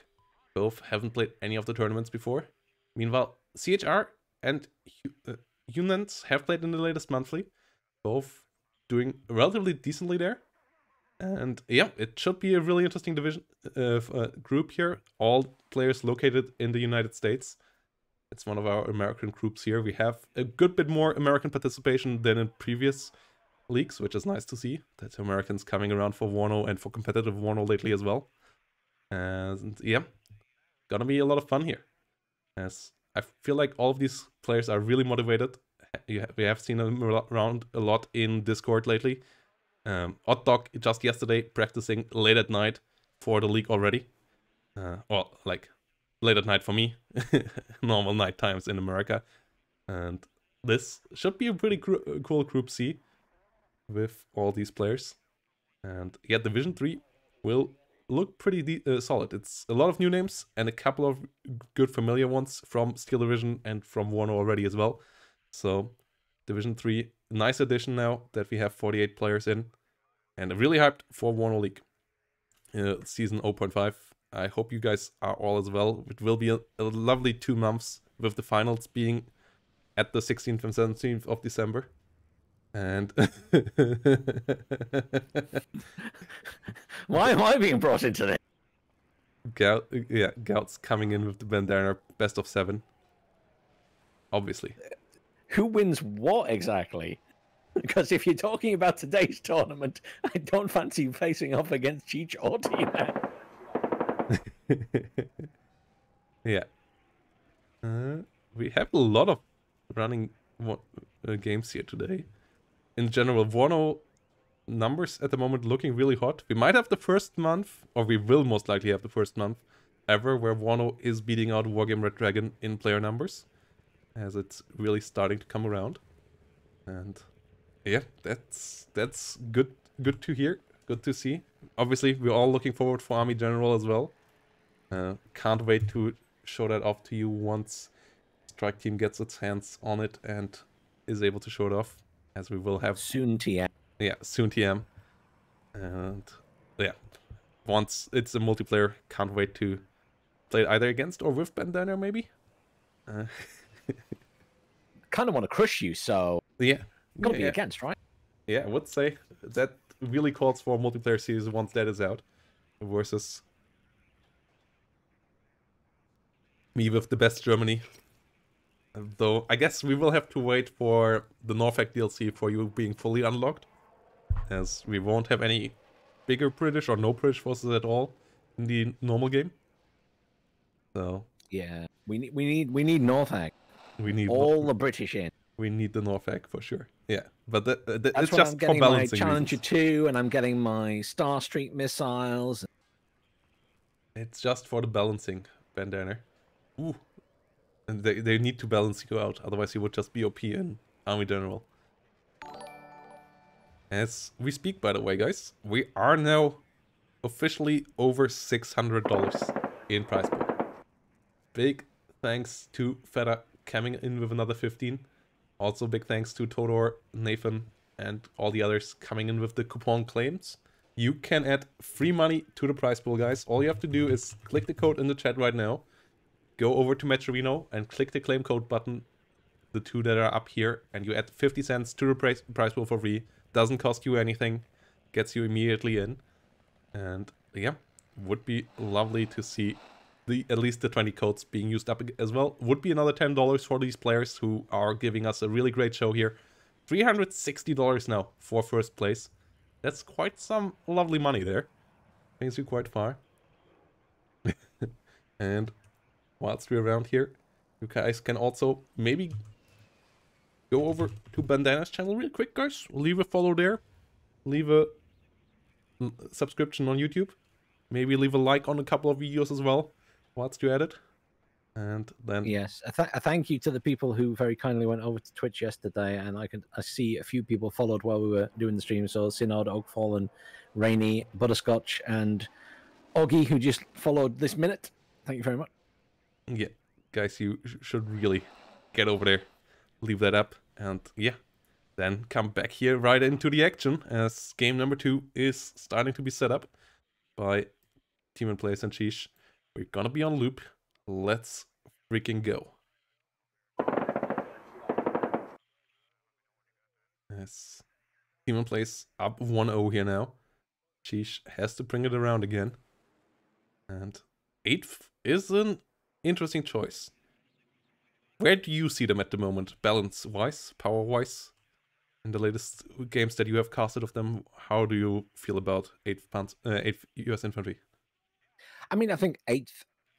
Both haven't played any of the tournaments before. Meanwhile, CHR and Hunans have played in the latest monthly, both doing relatively decently there. And yeah, it should be a really interesting division group here. All players located in the United States. It's one of our American groups here. We have a good bit more American participation than in previous leagues, which is nice to see. That Americans coming around for WARNO and for competitive WARNO lately as well. And yeah, gonna be a lot of fun here. As I feel like all of these players are really motivated. We have seen them around a lot in Discord lately. Odd Dog just yesterday practicing late at night for the league already. Well, like late at night for me, normal night times in America. And this should be a pretty cool Group C with all these players. And yeah, Division 3 will look pretty solid. It's a lot of new names and a couple of good familiar ones from Steel Division and from WARNO already as well. So Division 3, nice addition now that we have 48 players in. And really hyped for WARNO League season 0.5. I hope you guys are all as well. It will be a lovely 2 months with the finals being at the 16th and 17th of December. And why am I being brought into this? Gout's coming in with the bandana best of 7. Obviously. Who wins what exactly? Because if you're talking about today's tournament, I don't fancy facing off against Chich or Tina. Yeah. We have a lot of running games here today. In general, WARNO numbers at the moment looking really hot. We might have the first month, or we will most likely have the first month ever, where WARNO is beating out Wargame Red Dragon in player numbers, as it's really starting to come around. And yeah, that's good to hear, good to see. Obviously, we're all looking forward for Army General as well. Can't wait to show that off to you once Strike Team gets its hands on it and is able to show it off, as we will have soon TM. Yeah, soon TM. And yeah, once it's a multiplayer, can't wait to play it either against or with bandana maybe. Kind of want to crush you, so yeah, gotta be against, right? Yeah, I would say that really calls for a multiplayer series once that is out, versus me with the best Germany. Though I guess we will have to wait for the Norfolk DLC for you being fully unlocked, as we won't have any bigger British or no British forces at all in the normal game. So yeah, we need Norfolk. We need all the British in. We need the Norfolk for sure. Yeah, but that's it's just I'm getting for balancing my Challenger reasons. 2, and I'm getting my Star Street missiles. It's just for the balancing, bandana. Ooh. And they need to balance you out, otherwise you would just be OP in Army General. As we speak, by the way, guys, we are now officially over $600 in prize pool. Big thanks to Feta coming in with another 15. Also big thanks to Todor, Nathan, and all the others coming in with the coupon claims. You can add free money to the prize pool, guys. All you have to do is click the code in the chat right now. Go over to Metrowino and click the claim code button, the 2 that are up here, and you add 50 cents to the prize pool for free. Doesn't cost you anything, gets you immediately in. And yeah, would be lovely to see at least the 20 codes being used up as well. Would be another $10 for these players who are giving us a really great show here. $360 now for first place. That's quite some lovely money there. Brings you quite far. And whilst we're around here, you guys can also maybe go over to Bandana's channel real quick, guys. Leave a follow there. Leave a subscription on YouTube. Maybe leave a like on a couple of videos as well whilst you're at it. And then yes, a thank you to the people who very kindly went over to Twitch yesterday, and I see a few people followed while we were doing the stream. So Synod, Oakfallen, Rainy, Butterscotch, and Oggy, who just followed this minute. Thank you very much. Yeah, guys, you should really get over there, leave that up, and yeah, then come back here right into the action as game number 2 is starting to be set up by Tmanplays and Chich. We're gonna be on loop. Let's freaking go. Yes, Tmanplays up 1-0 here now. Chich has to bring it around again. And 8th is an interesting choice. Where do you see them at the moment, balance-wise, power-wise? In the latest games that you have casted of them, how do you feel about 8th US Infantry? I mean, I think 8th,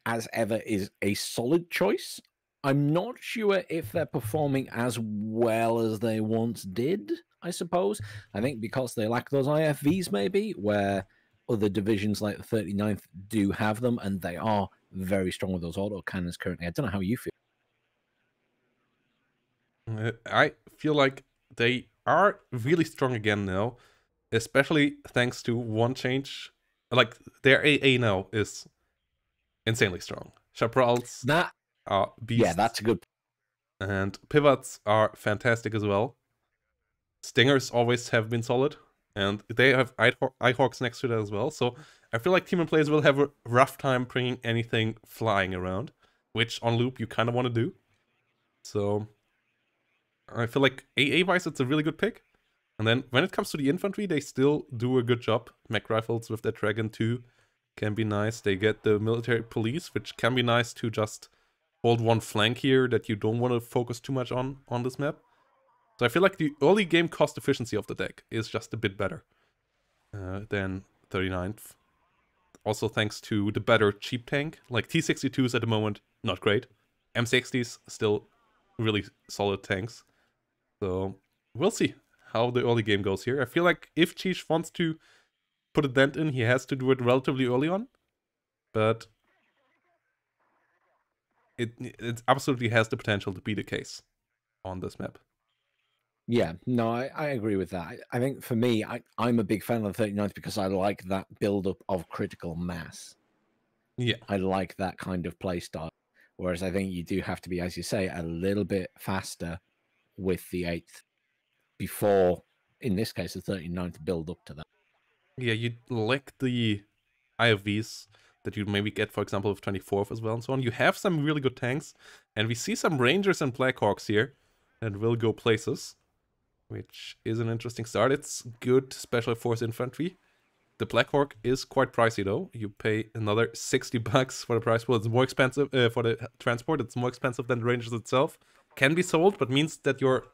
as ever, is a solid choice. I'm not sure if they're performing as well as they once did, I suppose. I think because they lack those IFVs, maybe, where other divisions like the 39th do have them, and they are very strong with those autocannons currently. I don't know how you feel. I feel like they are really strong again now, especially thanks to one change. Like, their AA now is insanely strong. Chaparrals That, are yeah, beasts. that's a good. And pivots are fantastic as well. Stingers always have been solid, and they have Eyehawks next to that as well. So I feel like Tmanplays will have a rough time bringing anything flying around, which on loop you kind of want to do. So I feel like AA-wise it's a really good pick. And then when it comes to the infantry, they still do a good job. Mech rifles with their Dragon 2 can be nice. They get the military police, which can be nice to just hold one flank here that you don't want to focus too much on this map. So I feel like the early game cost efficiency of the deck is just a bit better than 39th. Also thanks to the better cheap tank. Like T62s at the moment, not great. M60s, still really solid tanks. So we'll see how the early game goes here. I feel like if Chich wants to put a dent in, he has to do it relatively early on. But it absolutely has the potential to be the case on this map. Yeah, no, I agree with that. I think for me, I'm a big fan of the 39th because I like that build-up of critical mass. Yeah. I like that kind of play style. Whereas I think you do have to be, as you say, a little bit faster with the 8th before, in this case, the 39th build up to that. Yeah, you lack the IFVs that you maybe get, for example, with 24th as well and so on. You have some really good tanks, and we see some Rangers and Blackhawks here that will go places, which is an interesting start. It's good Special Force Infantry. The Blackhawk is quite pricey though. You pay another 60 bucks for the price. Well, it's more expensive for the transport. It's more expensive than the Rangers itself. Can be sold, but means that your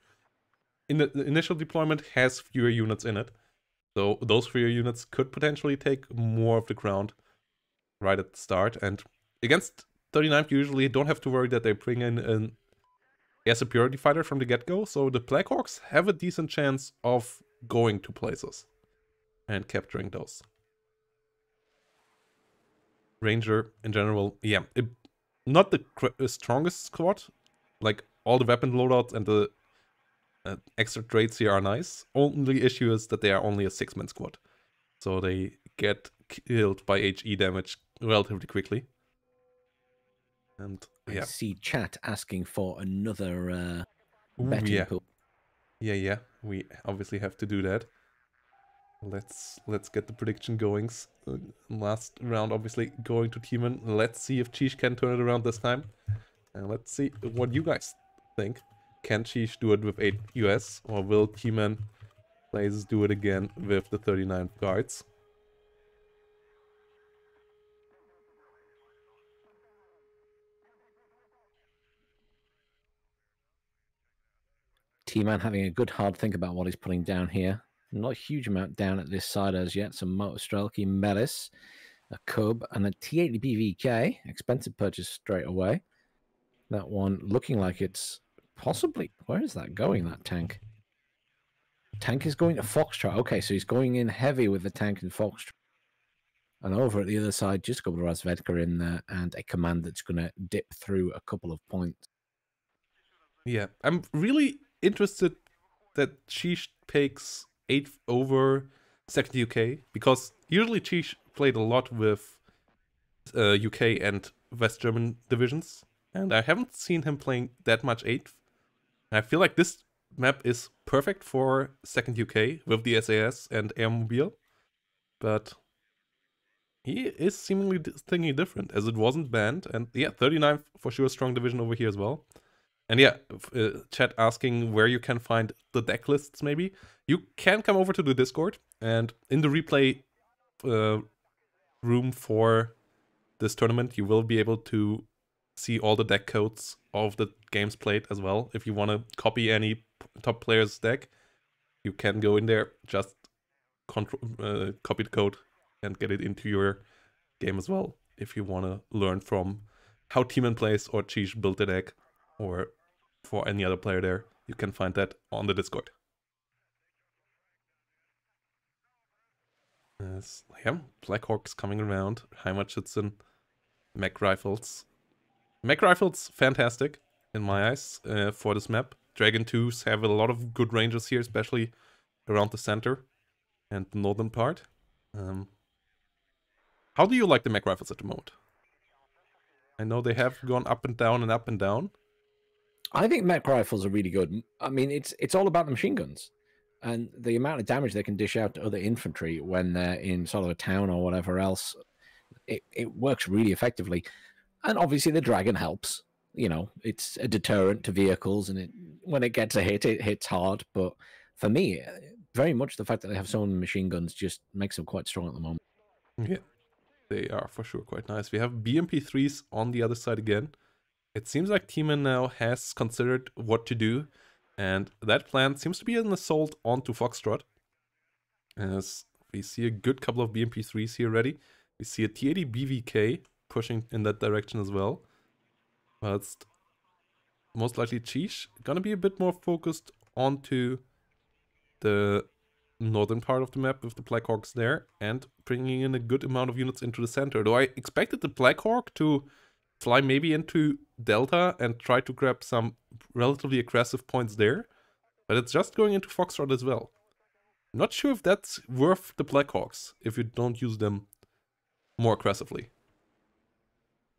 the initial deployment has fewer units in it. So those fewer units could potentially take more of the ground right at the start. And against 39, you usually don't have to worry that they bring in an air superiority fighter from the get-go. So the Blackhawks have a decent chance of going to places and capturing those. Ranger in general, yeah, not the strongest squad. Like all the weapon loadouts and the extra traits here are nice. Only issue is that they are only a 6-man squad, so they get killed by HE damage relatively quickly. And yeah, I see chat asking for another ooh, betting pool. Yeah, we obviously have to do that. Let's get the prediction goings. Last round, obviously, going to Teeman. Let's see if Chich can turn it around this time. And let's see what you guys think. Can Chich do it with 8 US, or will Tmanplays do it again with the 39 guards? T-Man having a good hard think about what he's putting down here. Not a huge amount down at this side as yet. Some Motor Strelky, Melis, a Cub, and a T80 BVK. Expensive purchase straight away. That one looking like it's possibly... Where is that going, that tank? Tank is going to Foxtrot. Okay, so he's going in heavy with the tank and Foxtrot. And over at the other side, just a couple of Razvedka in there and a command that's going to dip through a couple of points. Yeah, I'm really interested that Chich takes 8th over 2nd UK, because usually Chich played a lot with UK and West German divisions, and I haven't seen him playing that much 8th. I feel like this map is perfect for 2nd UK with the SAS and Airmobile, but he is seemingly thinking different, as it wasn't banned. And yeah, 39th for sure, strong division over here as well. And yeah, chat asking where you can find the deck lists maybe. You can come over to the Discord, and in the replay room for this tournament, you will be able to see all the deck codes of the games played as well. If you want to copy any top player's deck, you can go in there, just copy the code and get it into your game as well. If you want to learn from how Tmanplays or Chich built the deck, or for any other player there, you can find that on the Discord. Yeah, Blackhawks coming around. Heimatschützen, mech rifles. Mech rifles, fantastic in my eyes for this map. Dragon 2s have a lot of good ranges here, especially around the center and the northern part. How do you like the mech rifles at the moment? I know they have gone up and down and up and down. I think mech rifles are really good. I mean, it's all about the machine guns and the amount of damage they can dish out to other infantry when they're in sort of a town or whatever else. It works really effectively. And obviously the dragon helps. You know, it's a deterrent to vehicles, and when it gets a hit, it hits hard. But for me, very much the fact that they have so many machine guns just makes them quite strong at the moment. Yeah, they are for sure quite nice. We have BMP3s on the other side again. It seems like Tman now has considered what to do, and that plan seems to be an assault onto Foxtrot. As we see a good couple of BMP3s here already. We see a T80 BVK pushing in that direction as well. But most likely Chich gonna be a bit more focused onto the northern part of the map with the Blackhawks there, and bringing in a good amount of units into the center. Though I expected the Blackhawk to fly maybe into Delta and try to grab some relatively aggressive points there, but it's just going into Foxtrot as well. I'm not sure if that's worth the Blackhawks if you don't use them more aggressively.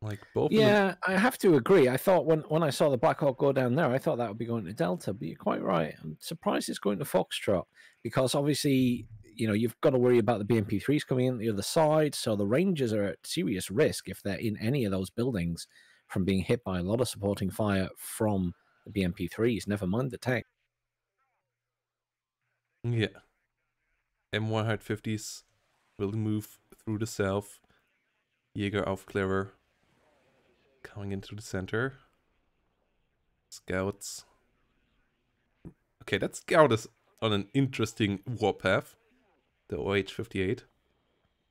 Like both. Yeah, I have to agree. I thought when I saw the Blackhawk go down there, I thought that would be going to Delta, but you're quite right. I'm surprised it's going to Foxtrot, because obviously, you know, you've got to worry about the BMP3s coming in the other side, so the Rangers are at serious risk if they're in any of those buildings from being hit by a lot of supporting fire from the BMP3s, never mind the tank. Yeah. M150s will move through the south. Jägeraufklärer coming into the center. Scouts. Okay, that scout is on an interesting warpath. The OH-58 in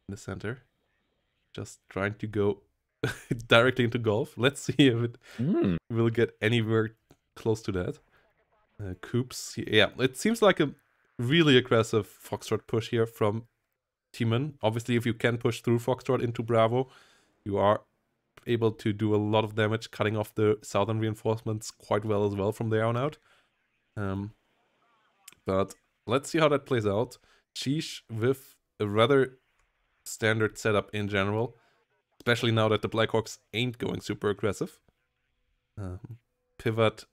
the center. Just trying to go directly into golf. Let's see if it will get anywhere close to that. Coops. Yeah, it seems like a really aggressive Foxtrot push here from Tman. Obviously, if you can push through Foxtrot into Bravo, you are able to do a lot of damage, cutting off the southern reinforcements quite well as well from there on out. But let's see how that plays out. Chich with a rather standard setup in general, especially now that the Blackhawks ain't going super aggressive. Pivot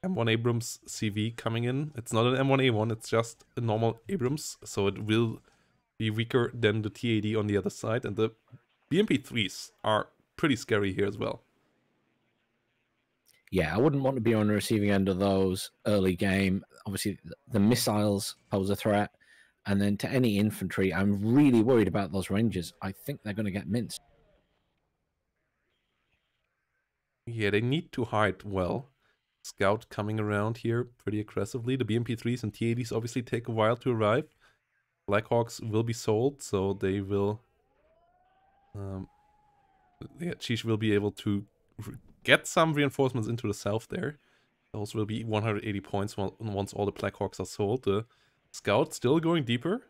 M1 Abrams CV coming in. It's not an M1A1, it's just a normal Abrams, so it will be weaker than the T80 on the other side, and the BMP3s are pretty scary here as well. Yeah, I wouldn't want to be on the receiving end of those early game. Obviously, the missiles pose a threat, and then to any infantry, I'm really worried about those Rangers. I think they're going to get minced. Yeah, they need to hide well. Scout coming around here pretty aggressively. The BMP3s and T80s obviously take a while to arrive. Blackhawks will be sold, so they will... yeah, Chich will be able to get some reinforcements into the south there. Those will be 180 points once all the Blackhawks are sold. The Scout still going deeper.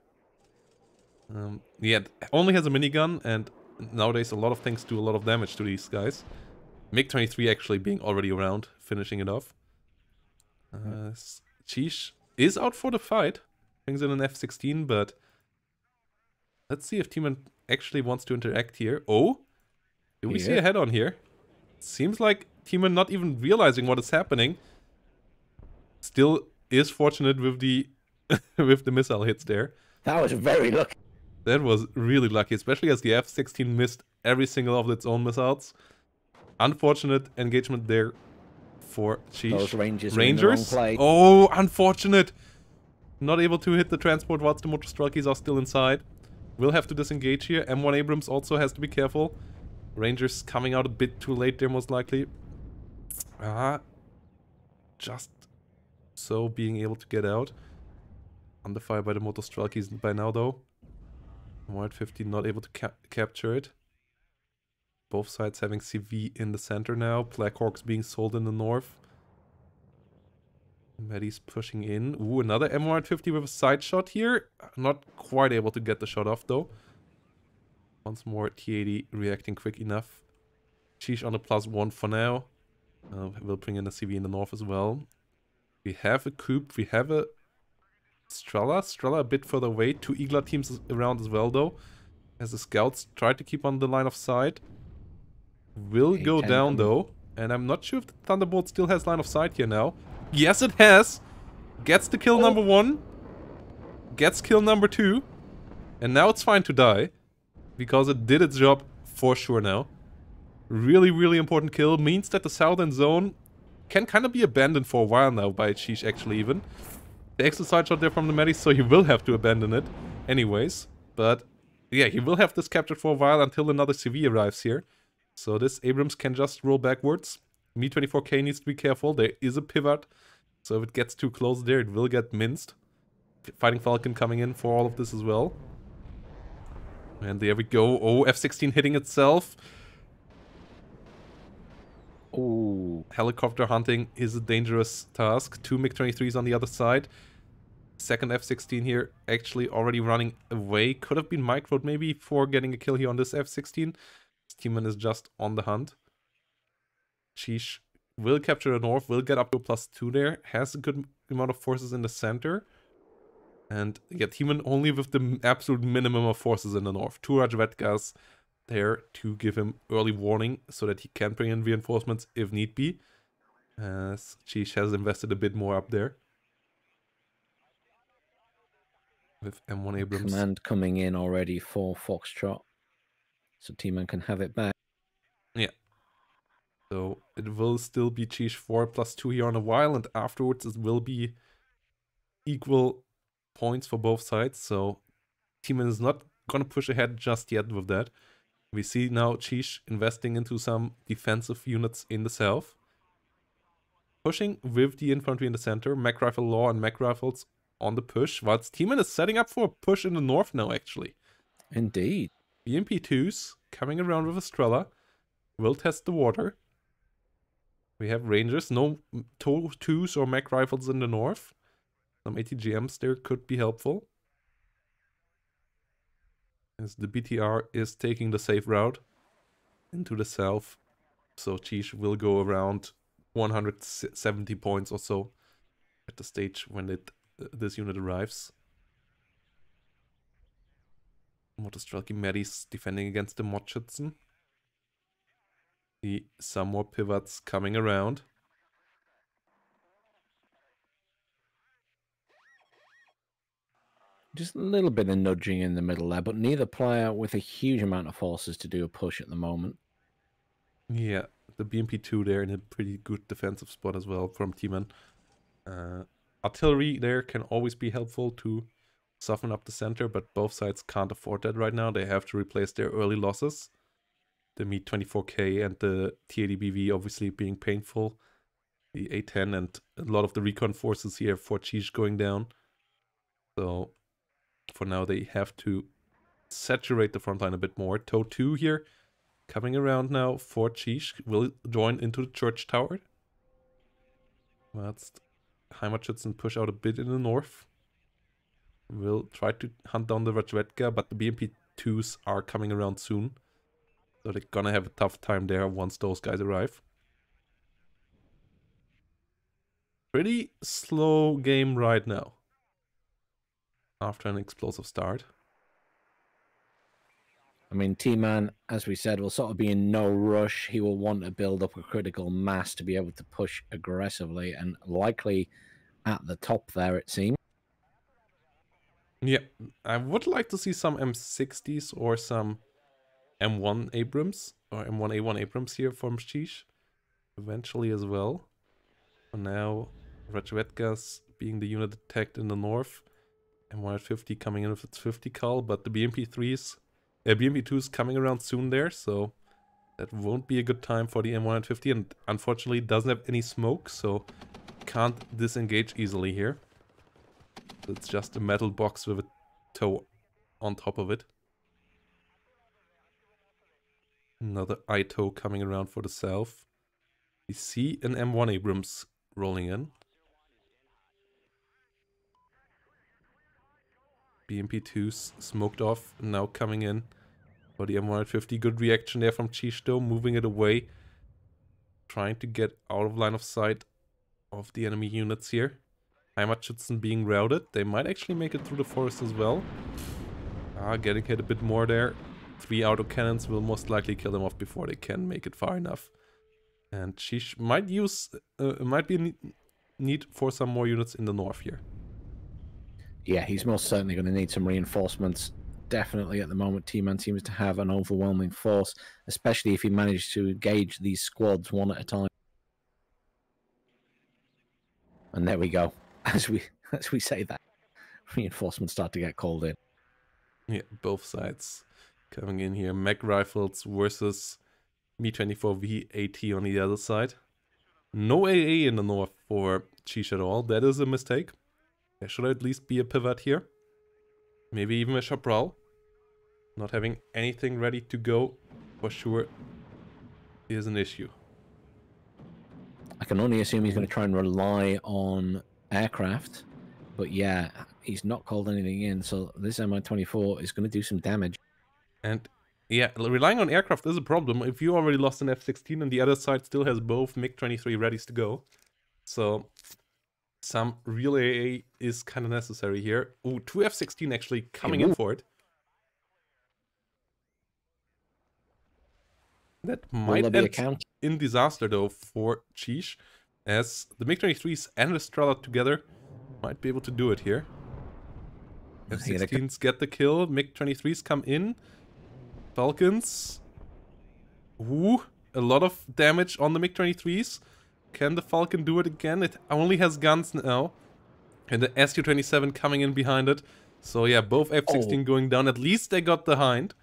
Yeah, only has a minigun, and nowadays a lot of things do a lot of damage to these guys. MiG-23 actually being already around, finishing it off. Chich is out for the fight. Brings in an F-16, but let's see if Tman actually wants to interact here. Oh, do we see a head-on here? Seems like Tman not even realizing what is happening. Still is fortunate with the with the missile hits there. That was very lucky. That was really lucky, especially as the F-16 missed every single of its own missiles. Unfortunate engagement there for Chich. Those Rangers. Oh, unfortunate. Not able to hit the transport whilst the Motostrelkis are still inside. Will have to disengage here. M1 Abrams also has to be careful. Rangers coming out a bit too late there, most likely. Just so being able to get out. Under fire by the Motostrelkis by now, though. White 50 not able to capture it. Both sides having CV in the center now. Blackhawks being sold in the north. Maddie's pushing in. Ooh, another M150 with a side shot here. Not quite able to get the shot off, though. Once more, T80 reacting quick enough. Chich on a +1 for now. We'll bring in a CV in the north as well. We have a Coop. We have a Strela. Strela a bit further away. 2 Igla teams around as well, though. As the scouts try to keep on the line of sight. Will go down, though. And I'm not sure if the Thunderbolt still has line of sight here now. Yes, it has. Gets the kill number 1. Gets kill number 2. And now it's fine to die. Because it did its job for sure now. Really, really important kill. Means that the southern zone can kind of be abandoned for a while now by Chich, actually, even. The extra side shot there from the Medi, so he will have to abandon it anyways. But yeah, he will have this captured for a while until another CV arrives here. So this Abrams can just roll backwards. Me-24K needs to be careful. There is a pivot. So if it gets too close there, it will get minced. Fighting Falcon coming in for all of this as well. And there we go. Oh, F-16 hitting itself. Ooh. Helicopter hunting is a dangerous task. 2 MiG-23s on the other side. Second F-16 here actually already running away. Could have been microed maybe for getting a kill here on this F-16. Teamman is just on the hunt. Chich will capture the north, will get up to a +2 there. Has a good amount of forces in the center. And yeah, Teamman only with the absolute minimum of forces in the north. 2 Rajvetkas there to give him early warning so that he can bring in reinforcements if need be. As Chich has invested a bit more up there. With M1 Abrams. Command coming in already for Foxtrot. So Teamman can have it back. Yeah. So it will still be Chich 4 +2 here on a while, and afterwards it will be equal points for both sides. So Teamman is not gonna push ahead just yet with that. We see now Chich investing into some defensive units in the south. Pushing with the infantry in the center, Mech Rifle Law and Mech Rifles on the push, whilst Teamman is setting up for a push in the north now, actually. Indeed. BMP-2s coming around with a Strela. Will test the water. We have Rangers, no 2s or Mech Rifles in the north. Some ATGMs there could be helpful. As the BTR is taking the safe route into the south. So Chich will go around 170 points or so at the stage when this unit arrives. Motostrelki Medis defending against the Motschützen. See some more pivots coming around. Just a little bit of nudging in the middle there, but neither player with a huge amount of forces to do a push at the moment. Yeah, the BMP-2 there in a pretty good defensive spot as well from Teamman. Artillery there can always be helpful to soften up the center, but both sides can't afford that right now. They have to replace their early losses. The Me-24K and the T-80BV obviously being painful. The A-10 and a lot of the recon forces here for Chich going down. So for now they have to saturate the front line a bit more. TOW 2 here coming around now for Chich. Will join into the church tower. That's Heimatschützen push out a bit in the north. Will try to hunt down the Rajvetka, but the BMP-2s are coming around soon. So they're gonna have a tough time there once those guys arrive. Pretty slow game right now. After an explosive start. I mean, T-Man, as we said, will sort of be in no rush. He will want to build up a critical mass to be able to push aggressively and likely at the top there, it seems. Yeah, I would like to see some M60s or some M1 Abrams or M1A1 Abrams here from Chich eventually as well. For now, Rajvetkas being the unit attacked in the north. M150 coming in with its 50 cal, but the BMP2s coming around soon there, so That won't be a good time for the M150, and unfortunately doesn't have any smoke, so can't disengage easily here. It's just a metal box with a toe on top of it. Another I-toe coming around for the south. We see an M1 Abrams rolling in. BMP2's smoked off, now coming in for the M150. Good reaction there from Chich though, moving it away. Trying to get out of line of sight of the enemy units here. Heimatschützen being routed. They might actually make it through the forest as well. Getting hit a bit more there. 3 autocannons will most likely kill them off before they can make it far enough. And Chich might use, might be need for some more units in the north here. Yeah, he's most certainly going to need some reinforcements. Definitely at the moment, T-Man seems to have an overwhelming force, especially if he manages to engage these squads one at a time. And there we go. As we say that, reinforcements start to get called in. Yeah, both sides coming in here. Mag rifles versus Mi-24V AT on the other side. No AA in the north for Chich at all. That is a mistake. There should at least be a pivot here. Maybe even a Chaparral. Not having anything ready to go for sure is an issue. I can only assume he's going to try and rely on aircraft. But yeah, he's not called anything in. So this Mi-24 is going to do some damage. And yeah, relying on aircraft is a problem. If you already lost an F-16 and the other side still has both MiG-23 ready to go. So some real AA is kind of necessary here. Ooh, 2 F-16 actually coming in for it. That might end in disaster though for Chich, as the MiG-23s and the Strela together might be able to do it here. F-16s get the kill, MiG-23s come in. Falcons. Ooh, a lot of damage on the MiG-23s. Can the Falcon do it again? It only has guns now. And the Su-27 coming in behind it. So yeah, both F-16 going down. At least they got the Hind.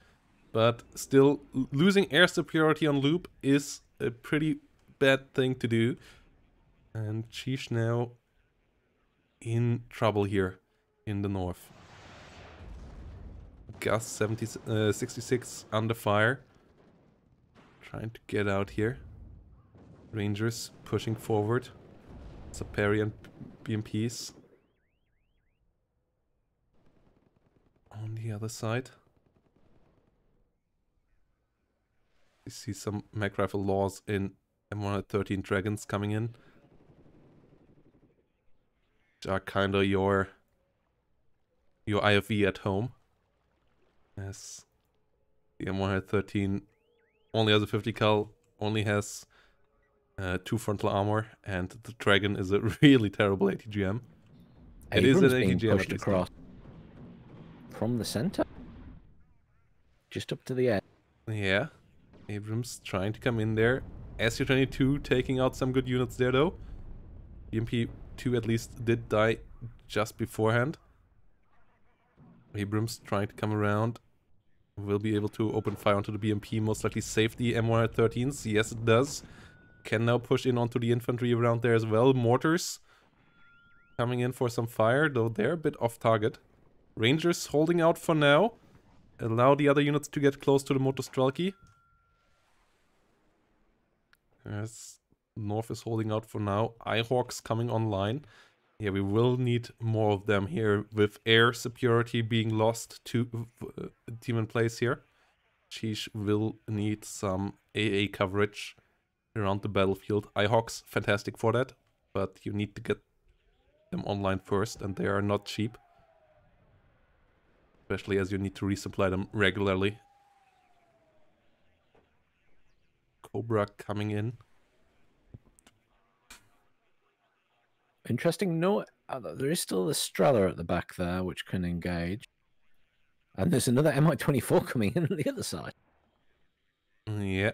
But still, losing air superiority on loop is a pretty bad thing to do. And Chich now in trouble here in the north. Gus 66 under fire. Trying to get out here. Rangers pushing forward. Saperi and BMPs. On the other side. We see some mag rifle laws in M113 Dragons coming in. Which are kind of your IFV at home. As the M113 only has a 50 cal, only has 2 frontal armor, and the Dragon is a really terrible ATGM. It is an ATGM pushed across from the center, just up to the edge. Yeah, Abrams trying to come in there. Su-22 taking out some good units there though. BMP-2 at least did die just beforehand. Abrams trying to come around. Will be able to open fire onto the BMP, most likely save the M113s. Yes, it does. Can now push in onto the infantry around there as well. Mortars coming in for some fire, though they're a bit off target. Rangers holding out for now. Allow the other units to get close to the Motostrelki. As North is holding out for now. Ihawks coming online. Yeah, we will need more of them here, with air superiority being lost to Tmanplays here. Chich will need some AA coverage around the battlefield. Ihawks, fantastic for that, but you need to get them online first, and they are not cheap. Especially as you need to resupply them regularly. Cobra coming in. Interesting note, there is still the Strela at the back there, which can engage. And there's another Mi-24 coming in on the other side. Yeah.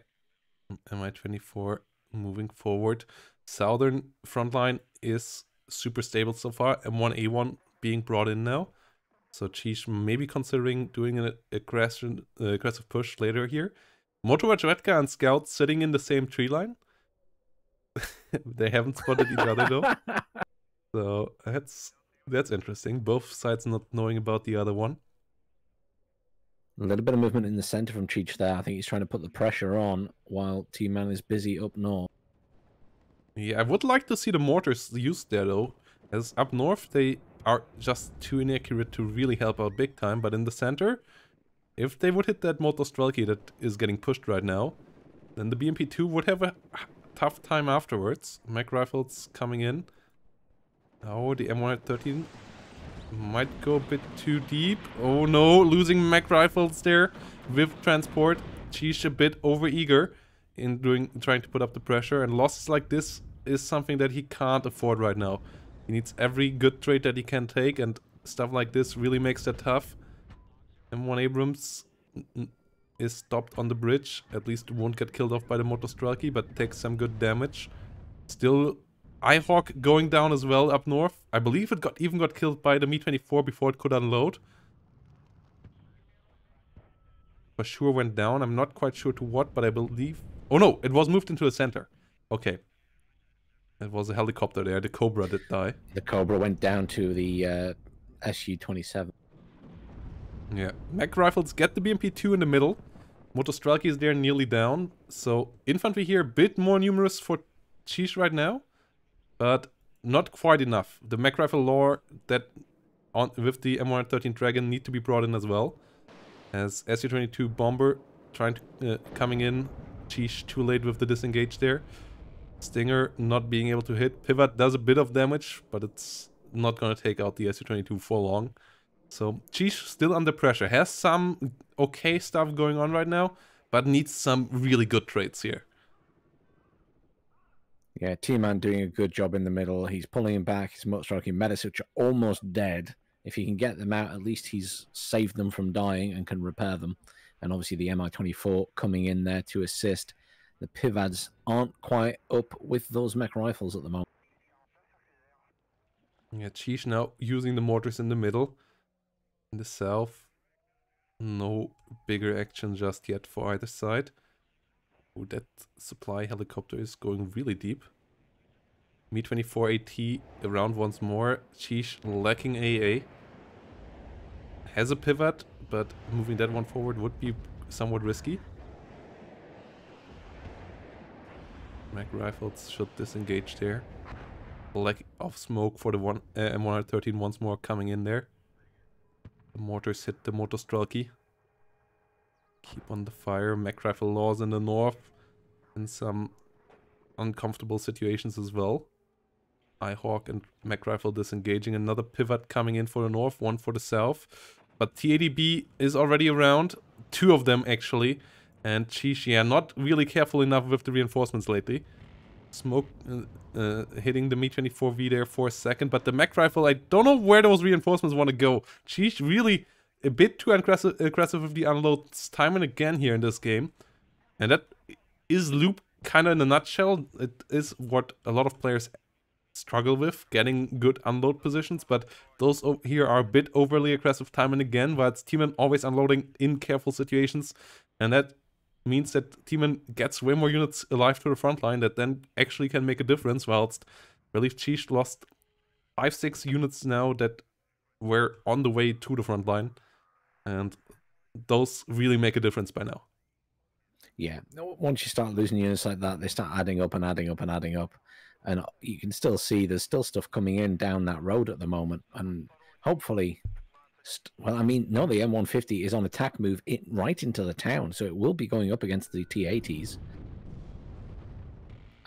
Mi-24 moving forward. Southern front line is super stable so far. M1A1 being brought in now. So Chich maybe considering doing an aggressive push later here. Motorwatch Redka and Scout sitting in the same tree line. They haven't spotted each other though. So that's interesting. Both sides not knowing about the other one. A little bit of movement in the center from Chich there. I think he's trying to put the pressure on while T-Man is busy up north. Yeah, I would like to see the mortars used there though. As up north they are just too inaccurate to really help out big time. But in the center, if they would hit that mortar Strelky that is getting pushed right now, then the BMP2 would have a tough time afterwards. Mech rifles coming in. Oh, the M113 might go a bit too deep. Oh no, losing mech rifles there with transport. Chich a bit over-eager in trying to put up the pressure, and losses like this is something that he can't afford right now. He needs every good trade that he can take, and stuff like this really makes that tough. M1 Abrams is stopped on the bridge. At least won't get killed off by the Motor Strelky, but takes some good damage. Still, iHawk going down as well up north. I believe it even got killed by the Mi-24 before it could unload. For sure went down. I'm not quite sure to what, but I believe... Oh no, it was moved into the center. Okay. It was a helicopter there. The Cobra did die. The Cobra went down to the Su-27. Yeah. Mech rifles get the BMP-2 in the middle. Motor Strelky is there nearly down. So infantry here a bit more numerous for Chich right now. But not quite enough. The mech rifle lore that with the M113 Dragon need to be brought in as well. As Su-22 bomber trying to coming in. Chich too late with the disengage there. Stinger not being able to hit. Pivot does a bit of damage, but it's not going to take out the Su-22 for long. So Chich still under pressure. Has some okay stuff going on right now, but needs some really good trades here. Yeah, T-Man doing a good job in the middle. He's pulling him back. His motor striking medics, which are almost dead. If he can get them out, at least he's saved them from dying and can repair them. And obviously the Mi-24 coming in there to assist. The Pivads aren't quite up with those mech rifles at the moment. Yeah, Chich now using the mortars in the middle. In the south, no bigger action just yet for either side. Oh, that supply helicopter is going really deep. Mi-24 AT around once more. Chich lacking AA. Has a pivot, but moving that one forward would be somewhat risky. Mech rifles should disengage there. Lack of smoke for the M113 once more coming in there. The mortars hit the Motor Strelky. Keep on the fire. Mech rifle laws in the north. In some uncomfortable situations as well. iHawk and mech rifle disengaging. Another pivot coming in for the north. One for the south. But T-80B is already around. Two of them actually. And Chich, yeah, not really careful enough with the reinforcements lately. Smoke hitting the Mi-24V there for a second. But the mech rifle, I don't know where those reinforcements want to go. Chich really a bit too aggressive with the unloads time and again here in this game. And that is loop kind of in a nutshell. It is what a lot of players struggle with, getting good unload positions. But those here are a bit overly aggressive time and again, while it's T-Man always unloading in careful situations. And that means that T-Man gets way more units alive to the front line that then actually can make a difference, whilst I believe Chich lost 5-6 units now that were on the way to the front line. And those really make a difference by now. Yeah, once you start losing units like that, they start adding up and adding up and adding up. And you can still see there's still stuff coming in down that road at the moment. And hopefully... well, I mean, no, the M150 is on attack move right into the town, so it will be going up against the T-80s.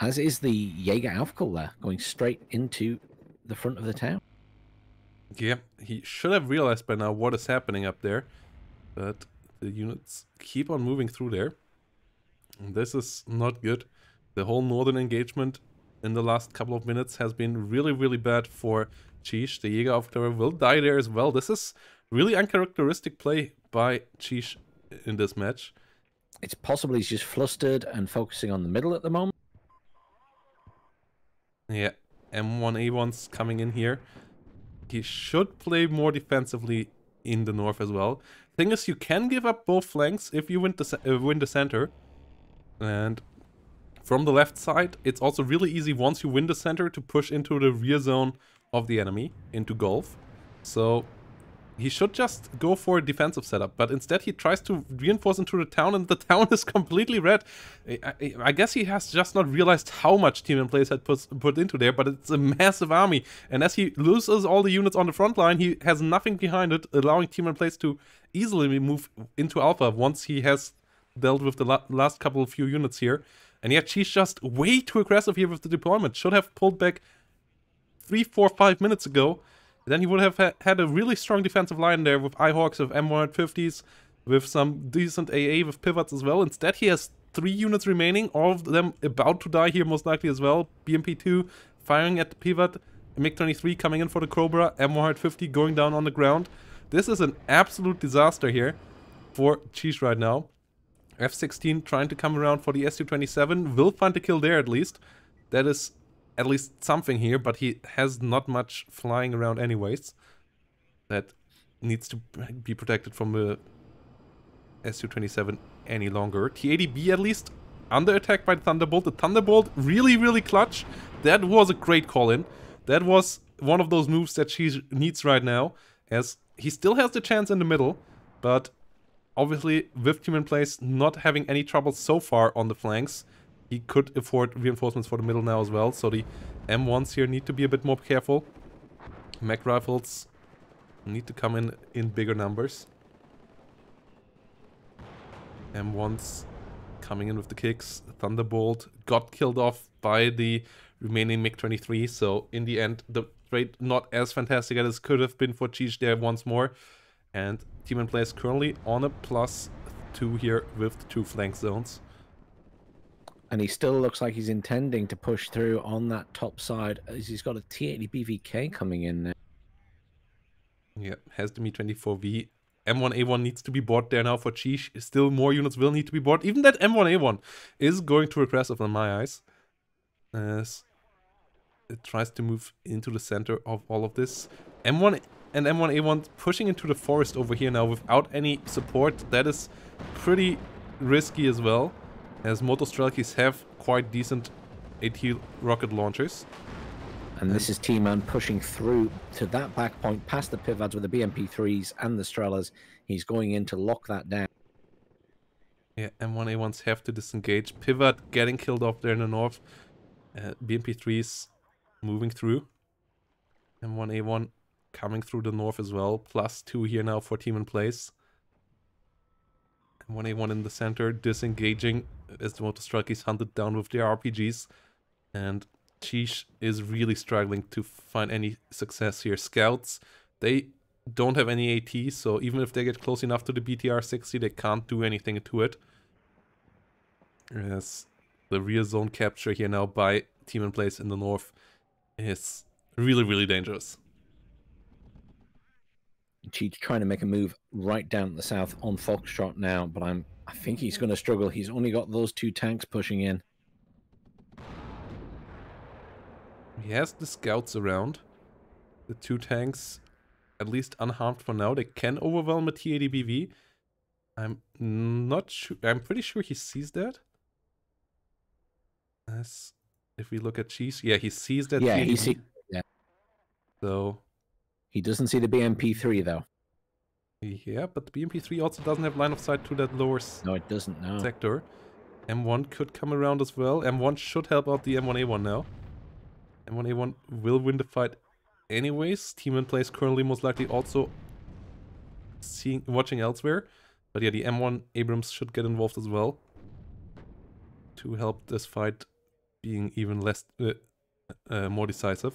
As is the Jaeger Aufkul there, going straight into the front of the town. Yeah, he should have realized by now what is happening up there, but the units keep on moving through there. And this is not good. The whole northern engagement in the last couple of minutes has been really, really bad for Chich. The Jaeger Aufklärer will die there as well. This is really uncharacteristic play by Chich in this match. It's possible he's just flustered and focusing on the middle at the moment. Yeah, M1A1's coming in here. He should play more defensively in the north as well. Thing is, you can give up both flanks if you win the center. And from the left side, it's also really easy once you win the center to push into the rear zone of the enemy, into Gulf. So he should just go for a defensive setup, but instead he tries to reinforce into the town, and the town is completely red. I guess he has just not realized how much Tmanplays had put into there, but it's a massive army. And as he loses all the units on the front line, he has nothing behind it, allowing Tmanplays to easily move into Alpha once he has dealt with the last couple of few units here. And yet Chich just way too aggressive here with the deployment. Should have pulled back 3, 4, 5 minutes ago. Then he would have had a really strong defensive line there with iHawks, with M150s, with some decent AA with pivots as well. Instead, he has 3 units remaining, all of them about to die here most likely as well. BMP-2 firing at the pivot, MiG-23 coming in for the Cobra, M150 going down on the ground. This is an absolute disaster here for Chich right now. F-16 trying to come around for the Su-27, will find the kill there at least. That is at least something here, but he has not much flying around anyways. That needs to be protected from the Su-27 any longer. T-80B at least under attack by the Thunderbolt. The Thunderbolt really, really clutch. That was a great call-in. That was one of those moves that she needs right now, as he still has the chance in the middle, but obviously with Tmanplays not having any trouble so far on the flanks, he could afford reinforcements for the middle now as well, so the M1s here need to be a bit more careful. Mag rifles need to come in bigger numbers. M1s coming in with the kicks. Thunderbolt got killed off by the remaining MiG-23, so in the end the trade not as fantastic as it could have been for Chich there once more. And Tmanplays currently on a +2 here with the 2 flank zones. And he still looks like he's intending to push through on that top side, as he's got a T-80 BVK coming in now. Yeah, has the Mi-24V. M1A1 needs to be bought there now for Chich. Still more units will need to be bought. Even that M1A1 is going too aggressive in my eyes, as it tries to move into the center of all of this. M1 and M1A1 pushing into the forest over here now without any support. That is pretty risky as well, as Motostrelkis have quite decent AT rocket launchers. And this is T-Man pushing through to that back point, past the pivots with the BMP-3s and the Strelas. He's going in to lock that down. Yeah, M1A1s have to disengage. Pivot getting killed off there in the north. BMP-3s moving through. M1A1 coming through the north as well. +2 here now for Tmanplays. M1A1 in the center, disengaging as the Motostrelkis hunted down with their RPGs. And Chich is really struggling to find any success here. Scouts, they don't have any AT, so even if they get close enough to the BTR-60, they can't do anything to it. As the rear zone capture here now by Tmanplays in the north is really, really dangerous. Chich trying to make a move right down the south on Foxtrot now, but I think he's going to struggle. He's only got those 2 tanks pushing in. He has the scouts around. The 2 tanks, at least unharmed for now. They can overwhelm a T-80 BV. I'm not sure. I'm pretty sure he sees that. As if we look at Chich, yeah, he sees that. Yeah, T-80 he sees. Yeah. So He doesn't see the BMP-3 though. yeah, but the BMP-3 also doesn't have line of sight to that lower No, it doesn't. No. sector. M1 could come around as well. M1 should help out the M1A1 now. M1A1 will win the fight anyways. Tmanplays currently most likely also watching elsewhere. But yeah, the M1 Abrams should get involved as well to help this fight being even less more decisive.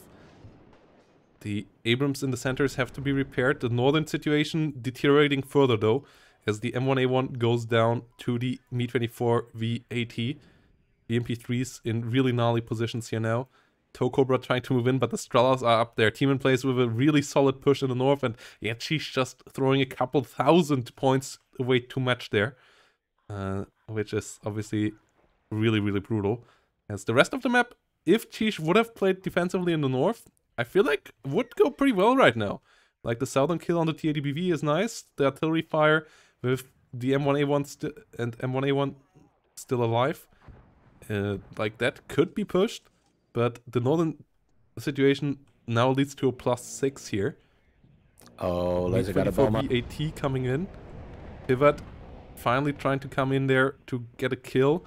The Abrams in the centers have to be repaired. The northern situation deteriorating further though, as the M1A1 goes down to the Mi-24V AT. BMP-3s in really gnarly positions here now. Tow Cobra trying to move in, but the Strelas are up there. Tmanplays with a really solid push in the north, and yeah, Chich just throwing a couple thousand points away too much there, which is obviously really, really brutal. As the rest of the map, if Chich would have played defensively in the north, I feel like would go pretty well right now. Like the southern kill on the T-80 BV is nice. The artillery fire with the M1A1 and M1A1 still alive. like that could be pushed, but the northern situation now leads to a +6 here. Oh, Laser got a Me24 bomber. VAT coming in. Pivot finally trying to come in there to get a kill.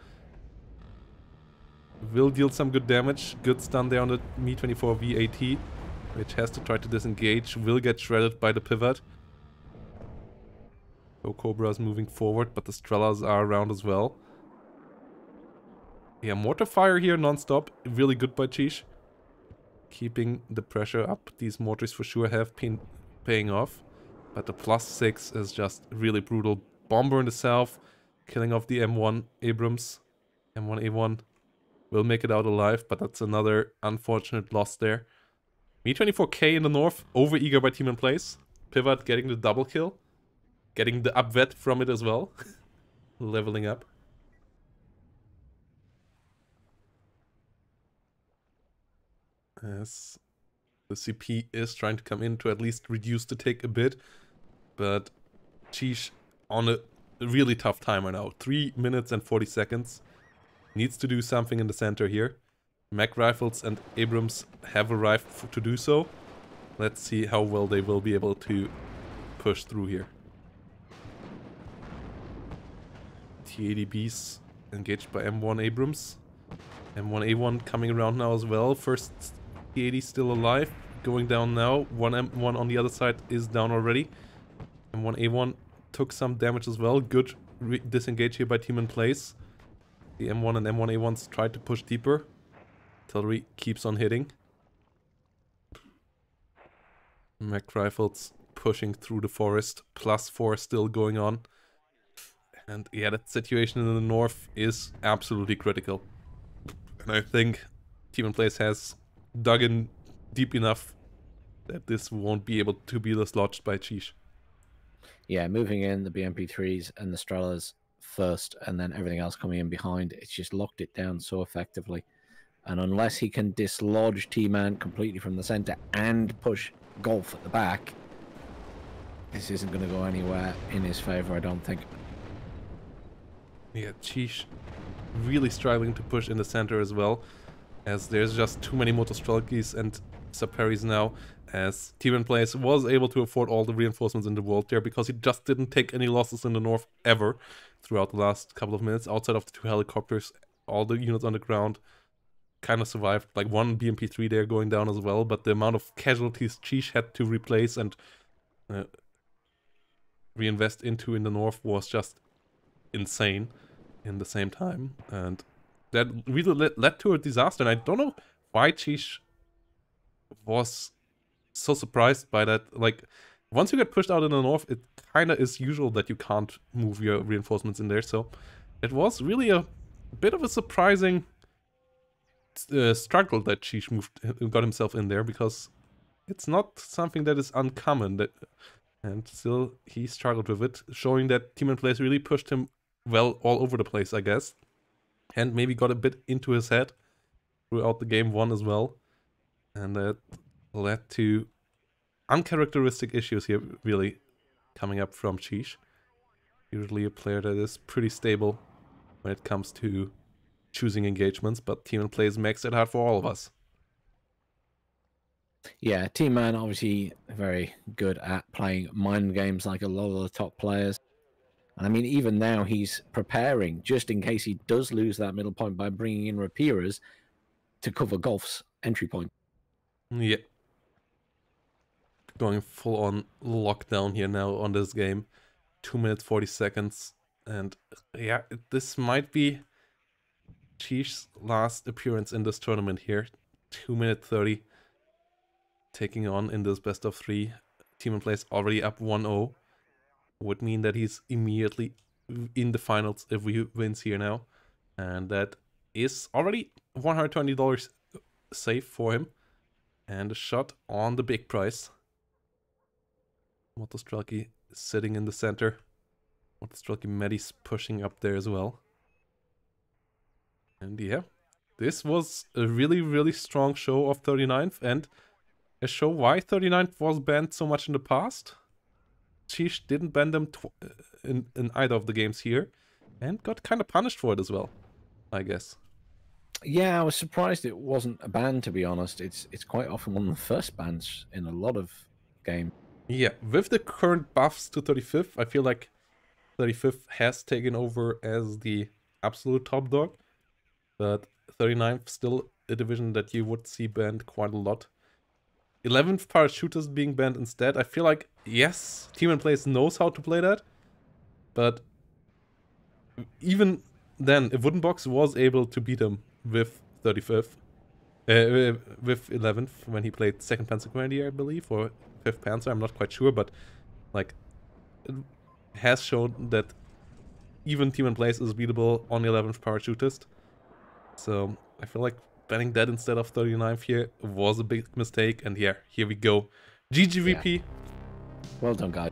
Will deal some good damage. Good stun there on the Me24 VAT, which has to try to disengage. Will get shredded by the pivot. So Cobra's moving forward, but the Strellas are around as well. Yeah, mortar fire here non-stop. Really good by Chich. Keeping the pressure up. These mortars for sure have been paying off. But the +6 is just really brutal. Bomber in the south, killing off the M1 Abrams. M1A1 will make it out alive, but that's another unfortunate loss there. Me24K in the north, over eager by Tmanplays. Pivot getting the double kill. Getting the upvet from it as well. Leveling up. As the CP is trying to come in to at least reduce the tick a bit. But Chich on a really tough timer now. 3 minutes and 40 seconds. Needs to do something in the center here. Mag rifles and Abrams have arrived to do so. Let's see how well they will be able to push through here. T80Bs engaged by M1 Abrams. M1A1 coming around now as well. First T80 still alive. Going down now. One M1 on the other side is down already. M1A1 took some damage as well. Good disengage here by Tmanplays. The M1 and M1A1s tried to push deeper. Artillery keeps on hitting. Mag rifles pushing through the forest. +4 still going on. And yeah, that situation in the north is absolutely critical. And I think Tmanplays has dug in deep enough that this won't be able to be dislodged by Chich. Yeah, moving in the BMP3s and the Strellas first, and then everything else coming in behind. It's just locked it down so effectively. And unless he can dislodge T-Man completely from the center and push Golf at the back, this isn't going to go anywhere in his favor, I don't think. Yeah, Chich really struggling to push in the center as well, as there's just too many Motostrelkis and Saperis now, as Tmanplays was able to afford all the reinforcements in the world there because he just didn't take any losses in the north ever throughout the last couple of minutes. Outside of the 2 helicopters, all the units on the ground kind of survived. Like 1 BMP3 there going down as well, but the amount of casualties Chich had to replace and reinvest into in the north was just insane in the same time, and that really led to a disaster. And I don't know why Chich was so surprised by that. Like, once you get pushed out in the north, it kind of is usual that you can't move your reinforcements in there, so it was really a bit of a surprising struggle that Chich got himself in there, because it's not something that is uncommon, and still he struggled with it, showing that Tmanplays really pushed him well all over the place, I guess, and maybe got a bit into his head throughout the game 1 as well, and that led to uncharacteristic issues here really coming up from Chich. Usually a player that is pretty stable when it comes to choosing engagements, but Tmanplays makes it hard for all of us. Yeah, T-Man obviously very good at playing mind games like a lot of the top players. And I mean, even now he's preparing just in case he does lose that middle point by bringing in Rapiers to cover Golf's entry point. Yeah. Going full on lockdown here now on this game. 2 minutes 40 seconds. And yeah, this might be Chich's last appearance in this tournament here. 2 minute 30. Taking on in this best of 3. Tmanplays already up 1-0. Would mean that he's immediately in the finals if he wins here now. And that is already $120 safe for him. And a shot on the big prize. Motostrelki sitting in the center. Motostrelki Medi's pushing up there as well. And yeah, this was a really, really strong show of 39th, and a show why 39th was banned so much in the past. Chich didn't ban them in either of the games here, and got kind of punished for it as well, I guess. Yeah, I was surprised it wasn't a ban, to be honest. It's quite often one of the first bans in a lot of games. Yeah, with the current buffs to 35th, I feel like 35th has taken over as the absolute top dog, but 39th still a division that you would see banned quite a lot. 11th parachutist being banned instead. I feel like, yes, Tmanplays knows how to play that, but even then, a wooden box was able to beat him with 35th. With 11th when he played 2nd Panzer Grenadier, I believe, or 5th Panzer, I'm not quite sure, but like it has shown that even Tmanplays is beatable on 11th parachutist. So I feel like banning that instead of 39th here was a big mistake, and yeah, here we go. GGVP. Yeah. Well done, guys.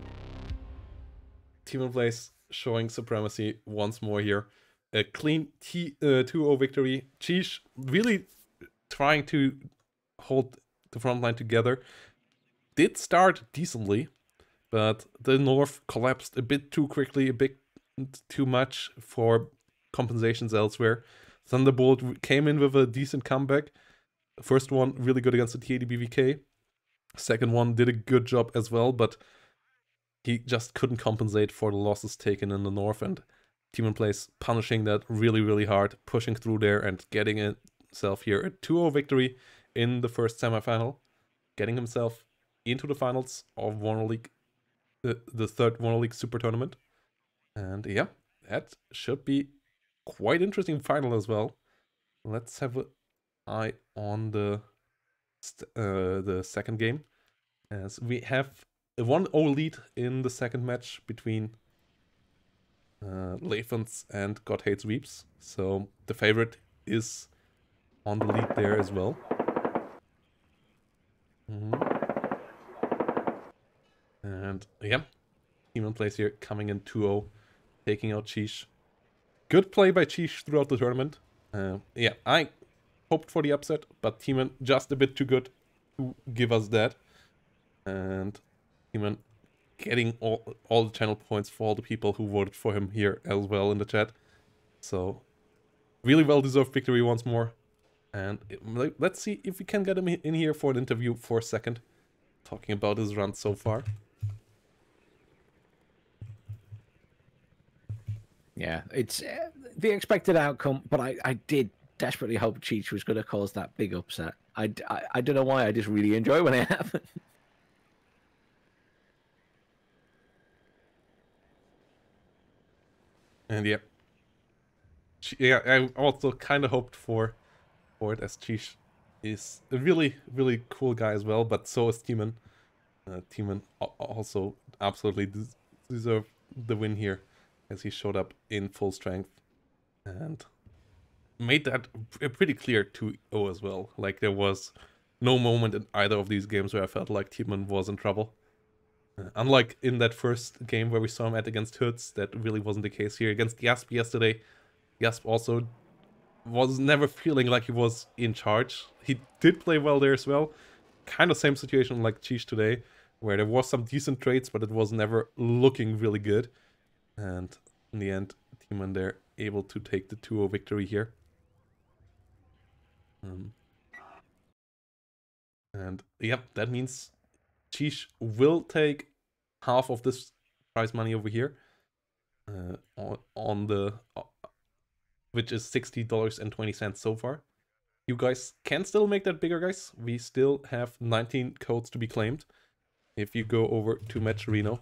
Tmanplays showing supremacy once more here. A clean 2-0 victory. Chich really trying to hold the front line together. Did start decently, but the North collapsed a bit too quickly, a bit too much for compensations elsewhere. Thunderbolt came in with a decent comeback. First one really good against the T80 BVK. Second one did a good job as well, but he just couldn't compensate for the losses taken in the North, and Tmanplays punishing that really, really hard, pushing through there and getting himself here a 2-0 victory in the first semifinal, getting himself into the finals of WARNO League, the third WARNO League Super Tournament. And yeah, that should be quite interesting final as well. Let's have an eye on the second game, as we have a 1-0 lead in the second match between Lathans and God Hates Weebs. So the favorite is on the lead there as well. And yeah, Tmanplays here coming in 2-0, taking out Chich. Good play by Chich throughout the tournament. Yeah, I hoped for the upset, but Tman just a bit too good to give us that. And Tman getting all the channel points for all the people who voted for him here as well in the chat. So really well-deserved victory once more. And let's see if we can get him in here for an interview for a second, talking about his run so far. Yeah, it's the expected outcome, but I did desperately hope Cheech was going to cause that big upset. I don't know why, I just really enjoy when it happens. And yeah, I also kind of hoped for it, as Chich is a really, really cool guy as well, but so is Tman. Tman also absolutely deserved the win here, as he showed up in full strength and made that pretty clear 2-0 as well. Like, there was no moment in either of these games where I felt like Tman was in trouble. Unlike in that first game where we saw him at against Hoods, that really wasn't the case here. Against Jasp yesterday, Jasp also was never feeling like he was in charge. He did play well there as well. Kind of same situation like Chich today, where there was some decent trades, but it was never looking really good. And in the end, Tman there able to take the 2-0 victory here. And yep, that means Chich will take half of this prize money over here, on the which is $60.20 so far. You guys can still make that bigger, guys. We still have 19 codes to be claimed. If you go over to Matcherino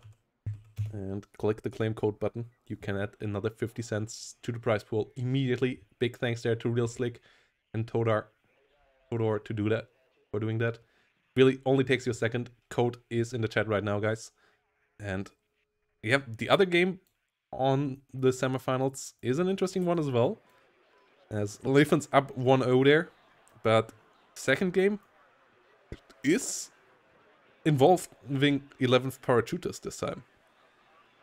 and click the claim code button, you can add another 50 cents to the prize pool immediately. Big thanks there to Real Slick and Todor to do that, for doing that. Really only takes you a second. Code is in the chat right now, guys. And yeah, the other game on the semifinals is an interesting one as well, as Lathans up 1-0 there, but second game is involving 11th parachutist this time.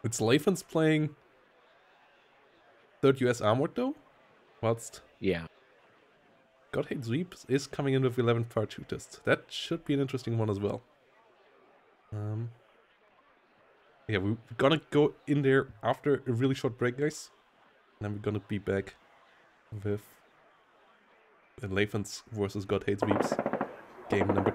It's Lathans playing 3rd US Armored though, whilst Yeah. God Hates Weebs is coming in with 11th parachutist. That should be an interesting one as well. Yeah, we're gonna go in there after a really short break, guys. And then we're gonna be back with Lathans versus God Hates Weebs. Game number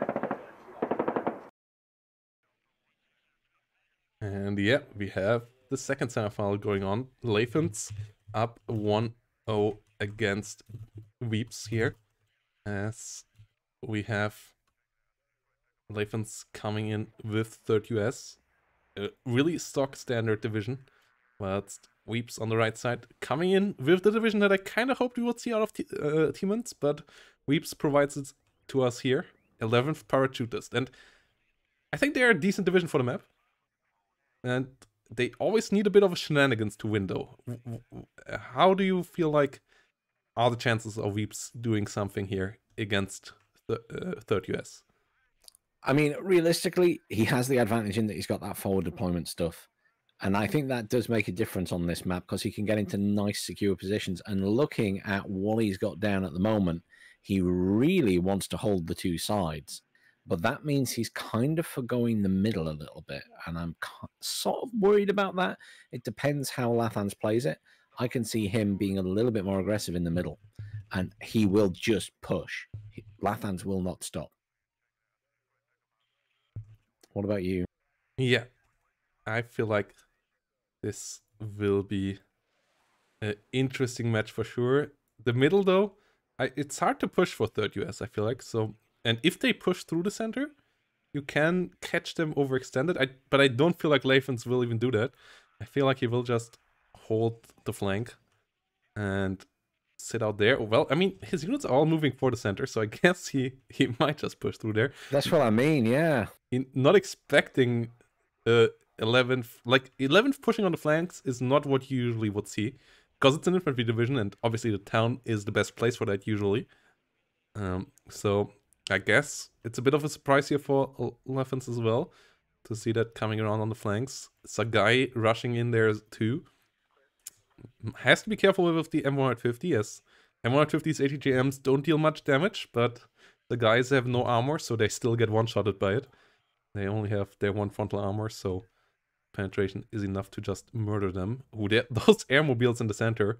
2. And yeah, we have the second semifinal going on. Lathans up 1-0 against Weebs here. As we have Lathans coming in with third US. A really stock standard division. But Weebs on the right side coming in with the division that I kind of hoped we would see out of Tmanplays, but Weebs provides it to us here. 11th parachutist. And I think they're a decent division for the map. And they always need a bit of a shenanigans to win, though. How do you feel like are the chances of Weebs doing something here against third US? I mean, realistically, he has the advantage in that he's got that forward deployment stuff. And I think that does make a difference on this map because he can get into nice, secure positions. And looking at what he's got down at the moment, he really wants to hold the two sides. But that means he's kind of forgoing the middle a little bit. And I'm sort of worried about that. It depends how Lathans plays it. I can see him being a little bit more aggressive in the middle. And he will just push. Lathans will not stop. What about you? Yeah, I feel like this will be an interesting match for sure. The middle, though, it's hard to push for third US, I feel like. So, and if they push through the center, you can catch them overextended. But I don't feel like Lathans will even do that. I feel like he will just hold the flank and sit out there. Well, I mean, his units are all moving for the center, so I guess he might just push through there. That's what I mean, yeah. Not expecting 11th, like 11th pushing on the flanks is not what you usually would see, because it's an infantry division, and obviously the town is the best place for that usually. So I guess it's a bit of a surprise here for Lathans as well, to see that coming around on the flanks. Sagai rushing in there too. Has to be careful with the M150, as M150's ATGMs don't deal much damage, but the guys have no armor, so they still get one-shotted by it. They only have their one frontal armor, so penetration is enough to just murder them. Those airmobiles in the center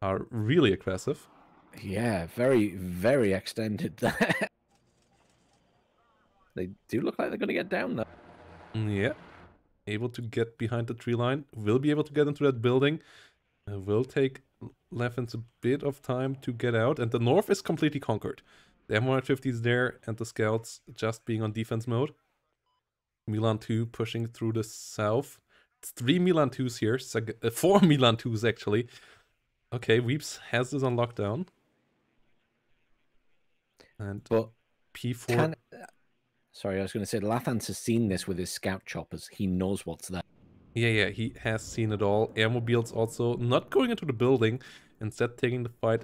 are really aggressive. Yeah, very, very extended there. They do look like they're going to get down, though. Yeah. Able to get behind the tree line. Will be able to get into that building. Will take Lathans a bit of time to get out. And the north is completely conquered. The M150 is there, and the scouts just being on defense mode. Milan 2 pushing through the south. It's 3 Milan 2s here. 4 Milan 2s, actually. Okay, Weebs has this on lockdown. And but P4... Sorry, I was going to say, Lathans has seen this with his scout choppers. He knows what's there. Yeah, he has seen it all. Airmobiles also not going into the building, instead taking the fight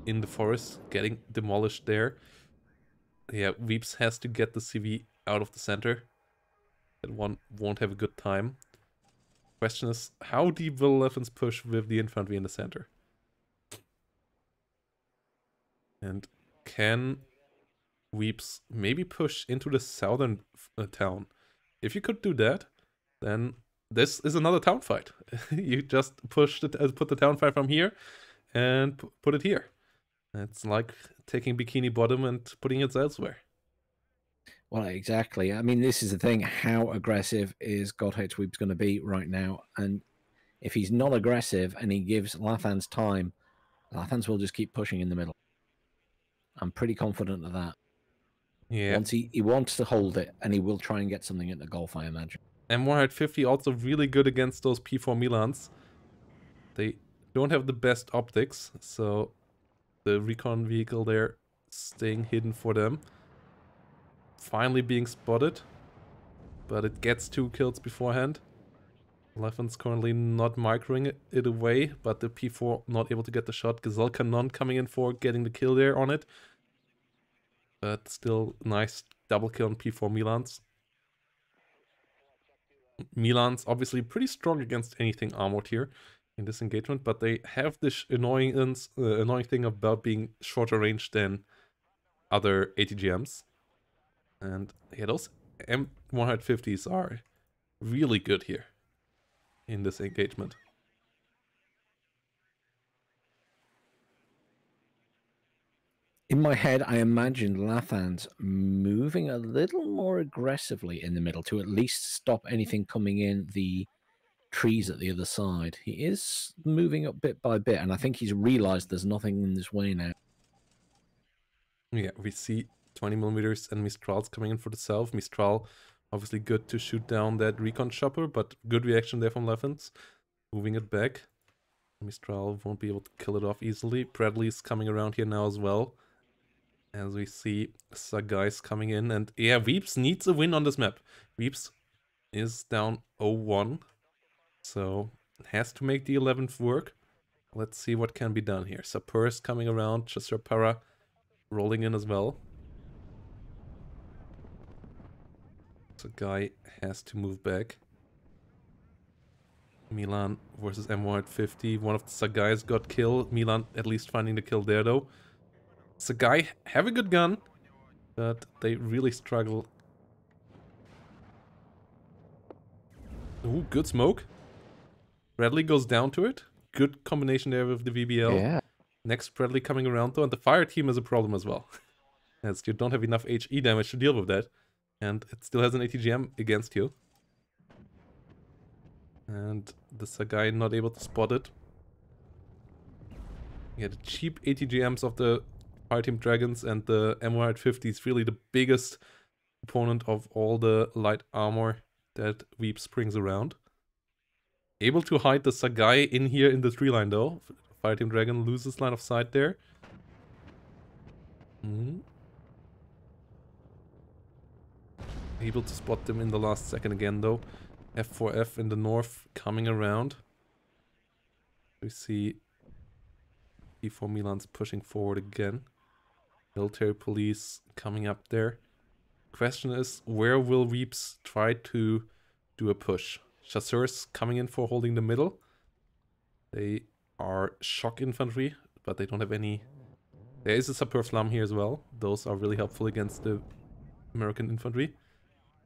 in the forest, getting demolished there. Yeah, Weebs has to get the CV out of the center. That one won't have a good time. Question is, how deep will Lathans push with the infantry in the center? And can Weebs maybe push into the southern town? If you could do that, then this is another town fight. You just put the town fight from here and put it here. It's like taking Bikini Bottom and putting it elsewhere. Well, exactly. I mean, this is the thing. How aggressive is God Hates Weebs going to be right now? And if he's not aggressive and he gives Lathans time, Lathans will just keep pushing in the middle. I'm pretty confident of that. Yeah. Once he wants to hold it, and he will try and get something at the Gulf, I imagine. M150 also really good against those P4 Milans. They don't have the best optics, so the recon vehicle there staying hidden for them. Finally being spotted, but it gets 2 kills beforehand. Lathans currently not microing it away, but the P4 not able to get the shot. Gazelle Cannon coming in for getting the kill there on it. But still nice double kill on P4 Milans. Milans obviously pretty strong against anything armored here in this engagement, but they have this annoying thing about being shorter range than other ATGMs. And yeah, those M150s are really good here in this engagement. In my head, I imagined Lathans moving a little more aggressively in the middle to at least stop anything coming in the trees at the other side. He is moving up bit by bit, and I think he's realized there's nothing in this way now. Yeah, we see 20 millimeters and Mistral's coming in for the south. Mistral, obviously good to shoot down that recon chopper, but good reaction there from Lathans. Moving it back. Mistral won't be able to kill it off easily. Bradley's coming around here now as well. As we see Sagai's coming in. And yeah, Weebs needs a win on this map. Weebs is down 0-1. So has to make the 11th work. Let's see what can be done here. Sapur's coming around. Chasur rolling in as well. Sagai has to move back. Milan versus M150. One of the Sagais got killed. Milan at least finding the kill there though. Sagai have a good gun, but they really struggle. Ooh, good smoke. Bradley goes down to it. Good combination there with the VBL. Yeah. Next Bradley coming around though, and the fire team is a problem as well. As you don't have enough HE damage to deal with that. And it still has an ATGM against you. And the Sagai not able to spot it. Yeah, the cheap ATGMs of the Fireteam Dragons and the M150 is really the biggest opponent of all the light armor that Weebs brings around. Able to hide the Sagai in here in the tree line though. Fireteam Dragon loses line of sight there. Able to spot them in the last second again though. F4F in the north coming around. We see E4 Milan's pushing forward again. Military police coming up there. Question is, where will Weebs try to do a push? Chasseurs coming in for holding the middle. They are shock infantry, but they don't have any... There is a Sapur Flam here as well. Those are really helpful against the American infantry.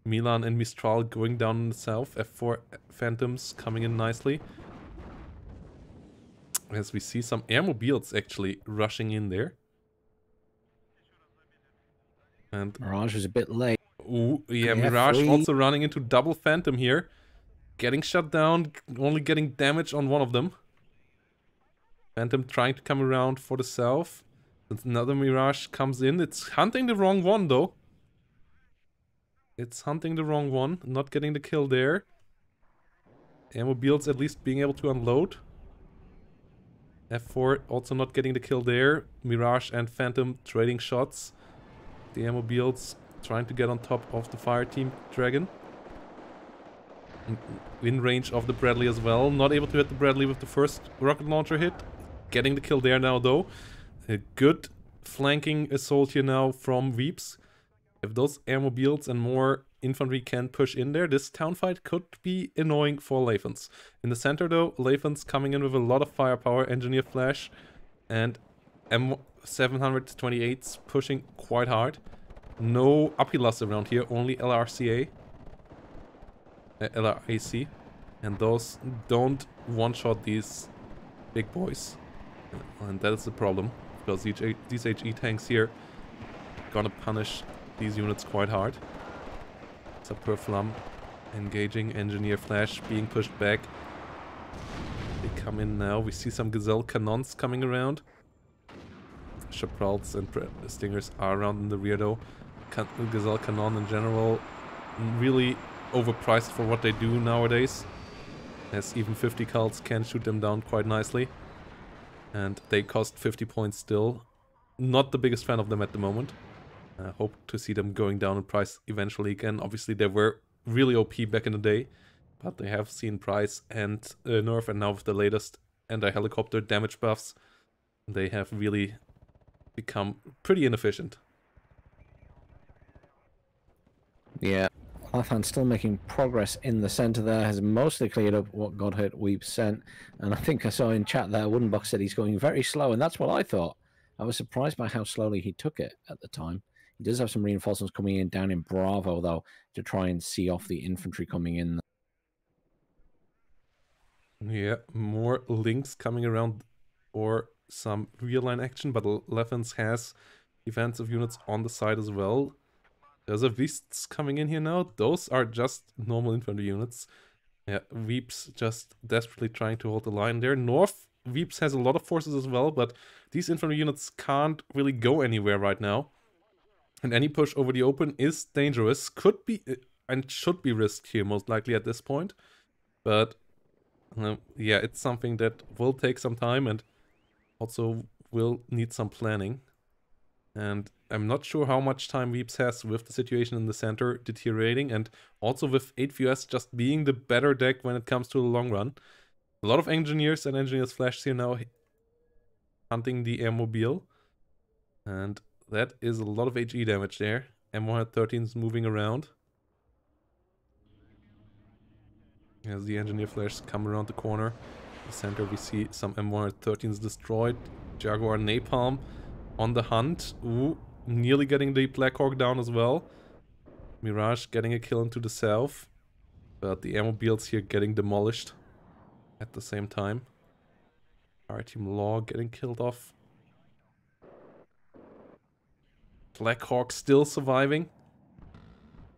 Milan and Mistral going down in the south. F4 Phantoms coming in nicely. As we see some airmobiles actually rushing in there. And Mirage was a bit late. ooh, yeah, Mirage free. also running into double Phantom here. Getting shut down, only getting damage on one of them. Phantom trying to come around for the south. Another Mirage comes in. It's hunting the wrong one though. It's hunting the wrong one, not getting the kill there. Airmobiles at least being able to unload. F4 also not getting the kill there. Mirage and Phantom trading shots. The Airmobiles trying to get on top of the Fireteam Dragon. In range of the Bradley as well. Not able to hit the Bradley with the first rocket launcher hit. Getting the kill there now though. A good flanking assault here now from Weebs. If those airmobiles and more infantry can push in there, this town fight could be annoying for Lathans. In the center though, Lathans coming in with a lot of firepower, Engineer Flash, and M728s pushing quite hard. No Apilas around here, only LRCA. LRAC. And those don't one-shot these big boys. And that is the problem, because these HE tanks here gonna punish these units quite hard. Sapur Flam engaging, Engineer Flash being pushed back. They come in now. We see some Gazelle Cannons coming around. Chaprals and Stingers are around in the rear though. Gazelle Cannon in general really overpriced for what they do nowadays. As even 50 cults can shoot them down quite nicely. And they cost 50 points still. Not the biggest fan of them at the moment. Hope to see them going down in price eventually again. Obviously they were really OP back in the day, but they have seen price and nerf, and now with the latest anti-helicopter damage buffs, they have really become pretty inefficient. Yeah, Lathan still making progress in the center there, has mostly cleared up what got hurt Weebs sent, and I think I saw in chat there, Woodenbox said he's going very slow, and that's what I thought. I was surprised by how slowly he took it at the time. He does have some reinforcements coming in down in Bravo, though, to try and see off the infantry coming in. Yeah, more links coming around for some real line action, but Lathans has defensive units on the side as well. There's a Beasts coming in here now. Those are just normal infantry units. Yeah, Weebs just desperately trying to hold the line there. North, Weebs has a lot of forces as well, but these infantry units can't really go anywhere right now. And any push over the open is dangerous. Could be and should be risked here, most likely at this point. But yeah, it's something that will take some time and also will need some planning. And I'm not sure how much time Weebs has with the situation in the center deteriorating, and also with 8VS just being the better deck when it comes to the long run. A lot of engineers and engineers flashes here now hunting the airmobile. And that is a lot of HE damage there. M113 is moving around. As the engineer flash come around the corner. The center we see some M113s destroyed. Jaguar Napalm on the hunt. Ooh, nearly getting the Blackhawk down as well. Mirage getting a kill into the south. But the airmobiles here getting demolished at the same time. Our team Law getting killed off. Blackhawk still surviving.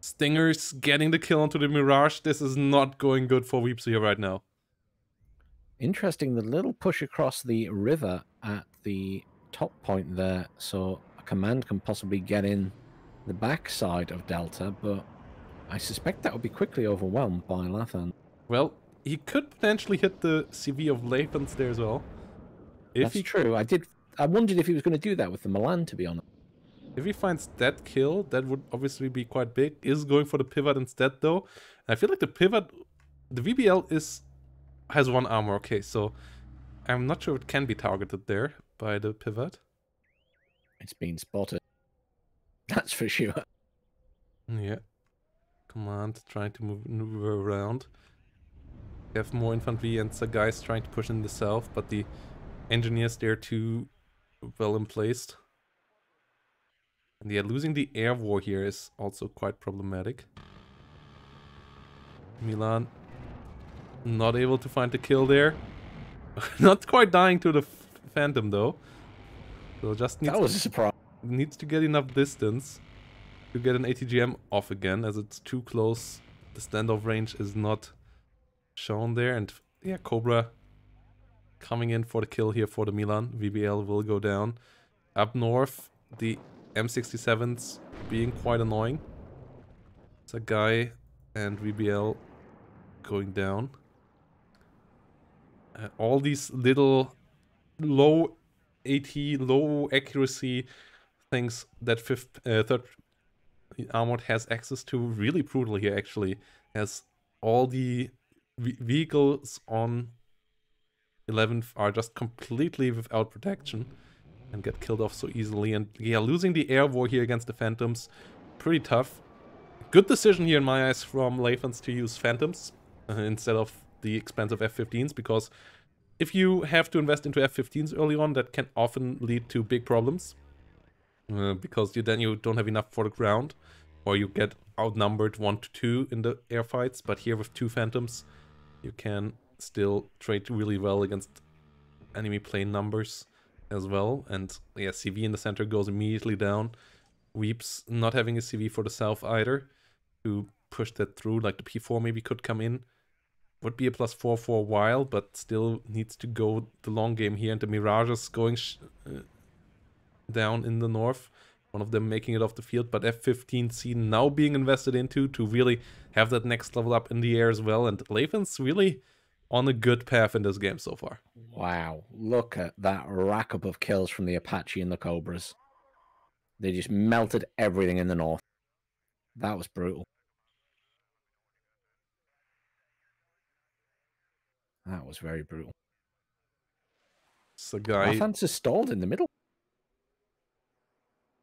Stingers getting the kill onto the Mirage. This is not going good for Weebs here right now. Interesting, the little push across the river at the top point there, so a command can possibly get in the backside of Delta, but I suspect that would be quickly overwhelmed by Lathan. Well, he could potentially hit the CV of Lathans there as well. That's true. I wondered if he was going to do that with the Milan, to be honest. If he finds that kill, that would obviously be quite big. Is going for the pivot instead, though. And I feel like the pivot, the VBL has 1 armor. Okay, so I'm not sure it can be targeted there by the pivot. It's been spotted. That's for sure. Yeah. Command trying to move around. We have more infantry and the guys trying to push in the south, but the engineers there too well in placed. And yeah, losing the air war here is also quite problematic. Milan not able to find the kill there. Not quite dying to the Phantom though. So just needs that was a surprise. Needs to get enough distance to get an ATGM off again, as it's too close. The standoff range is not shown there, and yeah, Cobra coming in for the kill here for the Milan. VBL will go down. Up north, the M67s being quite annoying. It's a guy and VBL going down. All these little low AT, low accuracy things that third armored has access to, really brutal here actually, as all the vehicles on 11th are just completely without protection and get killed off so easily. And yeah, losing the air war here against the Phantoms, pretty tough. Good decision here in my eyes from Lathans to use Phantoms instead of the expensive F-15s, because if you have to invest into F-15s early on, that can often lead to big problems. Because then you don't have enough for the ground, or you get outnumbered 1 to 2 in the air fights. But here with 2 Phantoms, you can still trade really well against enemy plane numbers as well. And yeah, CV in the center goes immediately down. Weebs not having a CV for the south either to push that through. Like the P4 maybe could come in. Would be a +4 for a while, but still needs to go the long game here. And the Mirages going down in the north. One of them making it off the field, but F-15C now being invested into to really have that next level up in the air as well. And Lathans really on a good path in this game so far. Wow, look at that rack up of kills from the Apache and the Cobras. They just melted everything in the north. That was brutal. That was very brutal. It's a guy Lathans is stalled in the middle.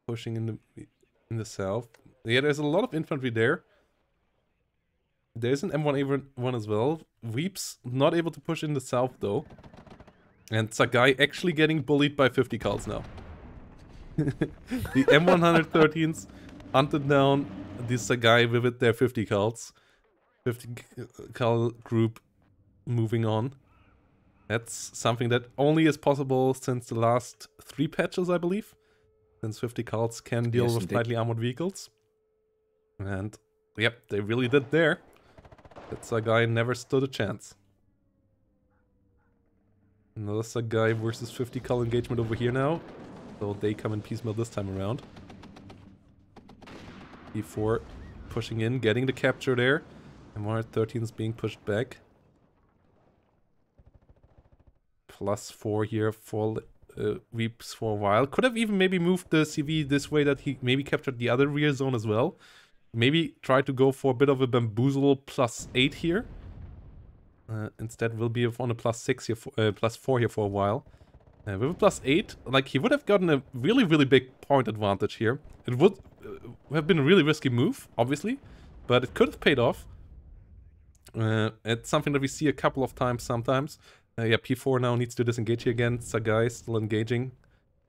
Pushing in the south. Yeah, there's a lot of infantry there. There's an M1A1 as well. Weebs not able to push in the south though. And Sagai actually getting bullied by 50 cals now. The M113s hunted down the Sagai with their 50 cals. 50 cal group moving on. That's something that only is possible since the last 3 patches, I believe. since 50 cults can deal Yes, with indeed. lightly armored vehicles. And yep, they really did there. That Sagai never stood a chance. Another Sagai versus 50 cult engagement over here now. So they come in piecemeal this time around. E4 pushing in, getting the capture there. MR13 is being pushed back. +4 here for Weebs for a while. Could have even maybe moved the CV this way that he maybe captured the other rear zone as well. Maybe try to go for a bit of a bamboozle +8 here. Instead will be on a +6 here, +4 here for a while. With a +8, like he would have gotten a really, really big point advantage here. It would have been a really risky move, obviously, but it could have paid off. It's something that we see a couple of times sometimes. Yeah, P4 now needs to disengage here again. Sagai still engaging.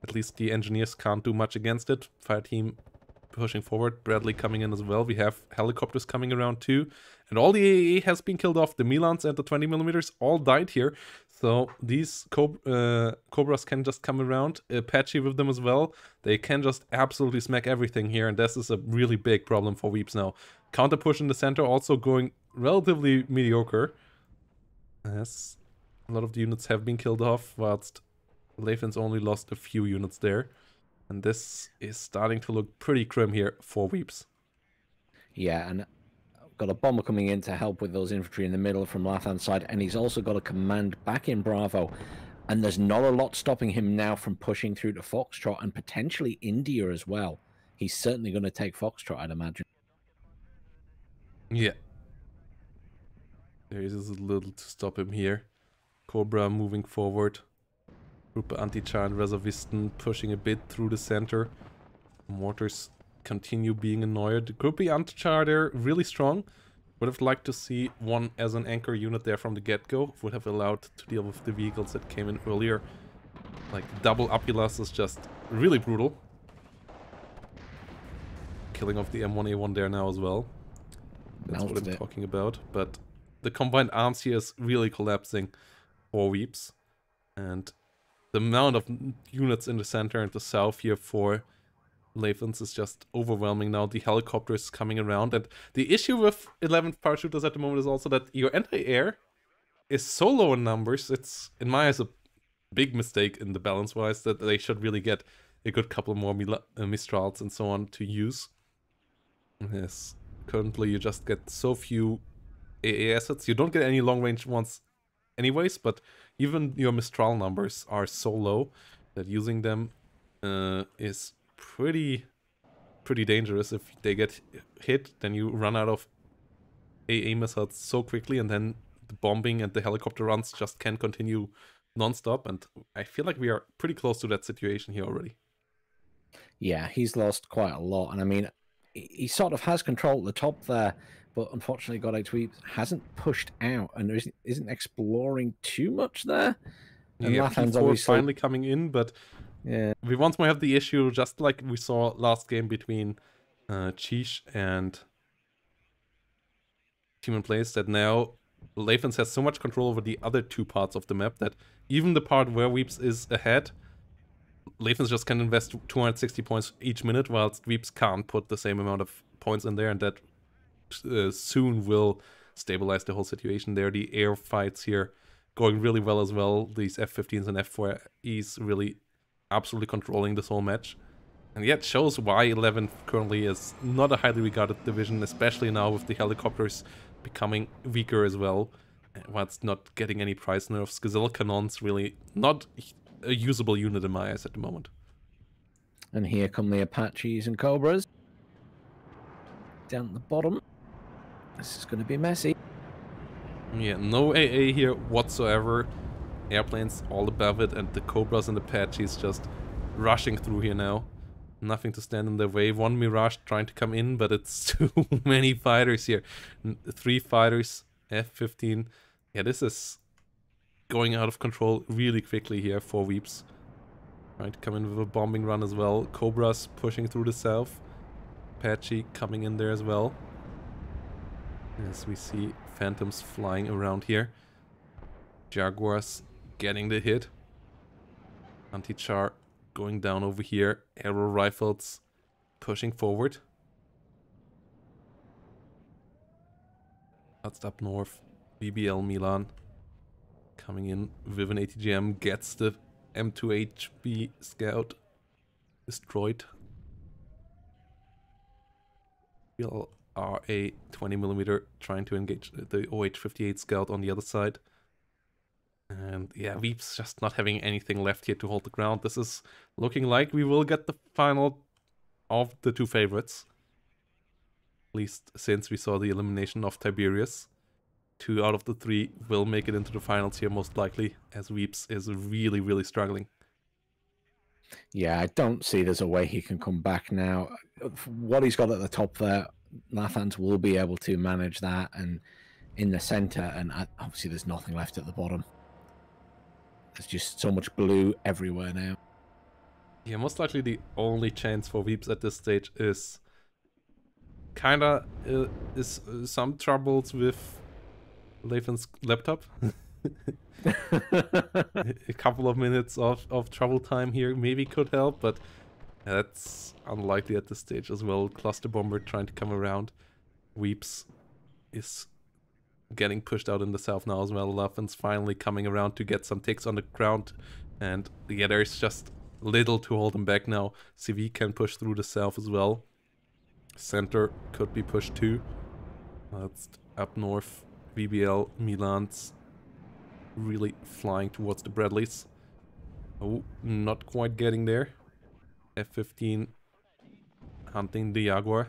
At least the engineers can't do much against it. Fire team pushing forward. Bradley coming in as well. We have helicopters coming around too. And all the AAA has been killed off. The Milans and the 20mm all died here. So these Cobras can just come around. Apache with them as well. They can just absolutely smack everything here. And this is a really big problem for Weebs now. Counter push in the center also going relatively mediocre. Yes, a lot of the units have been killed off, whilst Lathans only lost a few units there. And this is starting to look pretty grim here for Weebs. Yeah, and got a bomber coming in to help with those infantry in the middle from Lathan's side, and he's also got a command back in Bravo. And there's not a lot stopping him now from pushing through to Foxtrot and potentially India as well. He's certainly going to take Foxtrot, I'd imagine. Yeah. There is a little to stop him here. Cobra moving forward. Gruppe Antichar and Reservisten pushing a bit through the center. Mortars continue being annoyed. Gruppe Antichar, they're really strong. Would have liked to see one as an anchor unit there from the get-go. Would have allowed to deal with the vehicles that came in earlier. Like, double Apilas is just really brutal. Killing off the M1A1 there now as well. That's what I'm talking about. But the combined arms here is really collapsing for Weebs. And the amount of units in the center and the south here for Lathans is just overwhelming now. The helicopters coming around. And the issue with 11th parachuters at the moment is also that your anti-air is so low in numbers. It's, in my eyes, a big mistake in the balance-wise that they should really get a good couple more Mistrals and so on to use. Yes, currently you just get so few AA assets. You don't get any long-range ones anyways, but even your Mistral numbers are so low that using them is pretty dangerous. If they get hit, then you run out of AA missiles so quickly, and then the bombing and the helicopter runs just can't continue non-stop, and I feel like we are pretty close to that situation here already. Yeah, he's lost quite a lot, and I mean, he sort of has control at the top there, but unfortunately Day2 hasn't pushed out and isn't exploring too much there. And yeah, Lathans P4 obviously finally coming in, but yeah, we once more have the issue, just like we saw last game between Chich and Tmanplays, that now Lathans has so much control over the other two parts of the map that even the part where Weebs is ahead, Lathans just can invest 260 points each minute, whilst Weebs can't put the same amount of points in there, and that soon will stabilize the whole situation there. The air fights here going really well as well. These F-15s and F-4Es really absolutely controlling this whole match. And yet shows why 11th currently is not a highly regarded division, especially now with the helicopters becoming weaker as well, whilst not getting any price nerfs. Gazelle Cannon's really not a usable unit in my eyes at the moment. And here come the Apaches and Cobras. Down at the bottom. This is going to be messy. Yeah, no AA here whatsoever. Airplanes all above it, and the Cobras and Apaches just rushing through here now. Nothing to stand in their way. One Mirage trying to come in, but it's too many fighters here. 3 fighters, F-15. Yeah, this is going out of control really quickly here for Weebs. Trying to come in with a bombing run as well. Cobras pushing through the south. Apache coming in there as well. As we see Phantoms flying around here. Jaguars getting the hit. Antichar going down over here. Arrow rifles pushing forward. That's up north. BBL Milan coming in with an ATGM, gets the M2HB scout destroyed. We'll are a 20mm trying to engage the OH-58 scout on the other side. And yeah, Weebs just not having anything left here to hold the ground. This is looking like we will get the final of the two favorites. At least since we saw the elimination of Tiberius. 2 out of the 3 will make it into the finals here most likely, as Weebs is really, really struggling. Yeah, I don't see there's a way he can come back now. What he's got at the top there, Lathans will be able to manage that, and in the center, and obviously there's nothing left at the bottom. There's just so much blue everywhere now. Yeah, most likely the only chance for Weebs at this stage is kinda some troubles with Lathan's laptop. A couple of minutes of trouble time here maybe could help, but that's unlikely at this stage as well. Cluster Bomber trying to come around. Weebs is getting pushed out in the south now as well. Lathans finally coming around to get some ticks on the ground. And yeah, there's just little to hold him back now. CV can push through the south as well. Center could be pushed too. That's up north. VBL Milan's really flying towards the Bradleys. Oh, not quite getting there. F-15 hunting the Jaguar.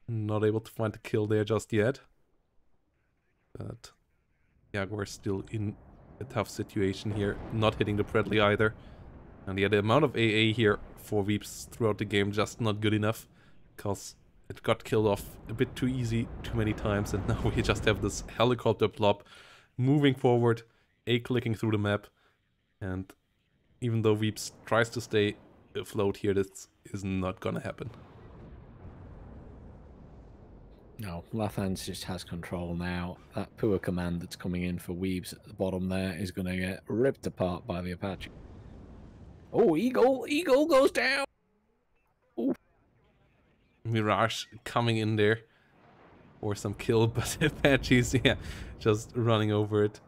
Not able to find the kill there just yet. But Jaguar still in a tough situation here. Not hitting the Bradley either. And yeah, the amount of AA here for Weebs throughout the game just not good enough. Because it got killed off a bit too easy, too many times. And now we just have this helicopter plop moving forward, clicking through the map. And even though Weebs tries to stay afloat here, this is not gonna happen. No, Lathans just has control now. That poor command that's coming in for Weebs at the bottom there is going to get ripped apart by the Apache. Oh, Eagle! Eagle goes down! Ooh. Mirage coming in there for some kill, but Apaches, yeah, just running over it.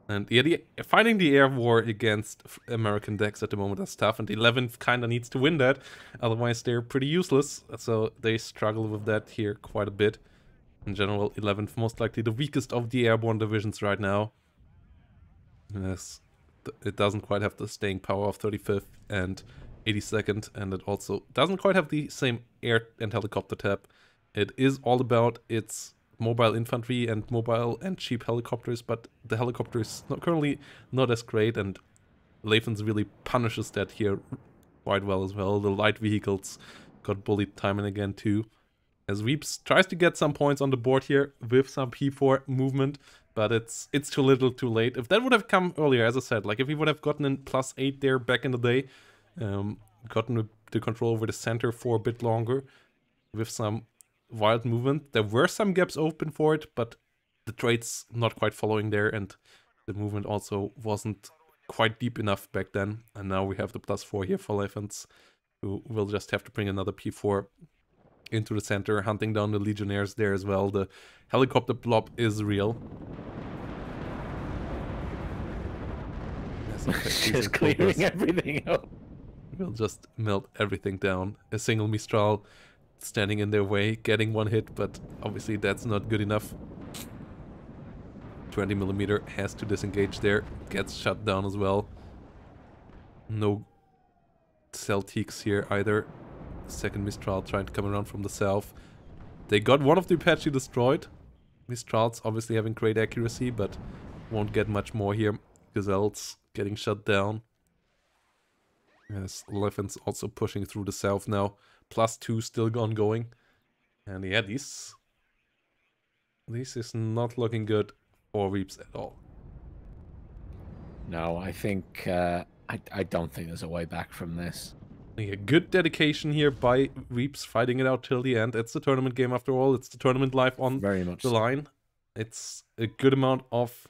And yeah, fighting the air war against American decks at the moment is tough, and 11th kind of needs to win that, otherwise they're pretty useless, so they struggle with that here quite a bit. In general, 11th most likely the weakest of the airborne divisions right now. Yes, it doesn't quite have the staying power of 35th and 82nd, and it also doesn't quite have the same air and helicopter tab. It is all about its mobile infantry and mobile and cheap helicopters, but the helicopter is currently not as great, and Lathans really punishes that here quite well as well. The light vehicles got bullied time and again too. As Weebs tries to get some points on the board here with some P4 movement, but it's too little too late. If that would have come earlier, as I said, like if he would have gotten in +8 there back in the day, gotten the control over the center for a bit longer with some wild movement. There were some gaps open for it, but the trade's not quite following there, and the movement also wasn't quite deep enough back then. And now we have the +4 here for Lathans, who will just have to bring another P4 into the center, hunting down the Legionnaires there as well. The helicopter blob is real. Just clearing everything up. We'll just melt everything down. A single Mistral standing in their way, getting one hit, but obviously that's not good enough. 20mm has to disengage there, gets shut down as well. No Celtics here either. Second Mistral trying to come around from the south. They got one of the Apache destroyed. Mistral's obviously having great accuracy, but won't get much more here. Gazelle's getting shut down. Yes, Lathans also pushing through the south now. +2 still ongoing. And yeah, this is not looking good for Weebs at all. No, I think I don't think there's a way back from this. Yeah, good dedication here by Weebs, fighting it out till the end. It's the tournament game after all. It's the tournament life on the line. It's a good amount of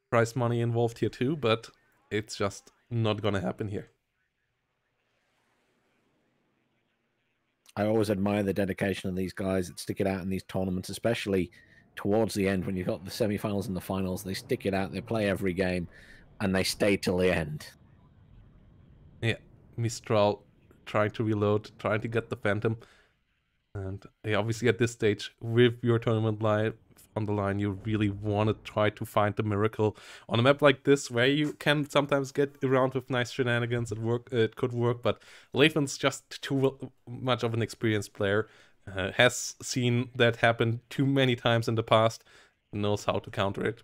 prize money involved here too, but it's just not gonna happen here. I always admire the dedication of these guys that stick it out in these tournaments, especially towards the end when you've got the semi-finals and the finals. They stick it out, they play every game, and they stay till the end. Yeah, Mistral trying to reload, trying to get the Phantom. And yeah, obviously at this stage, with your tournament live on the line, you really want to try to find the miracle on a map like this, where you can sometimes get around with nice shenanigans. It could work, but Lathan's just too much of an experienced player. Has seen that happen too many times in the past, knows how to counter it.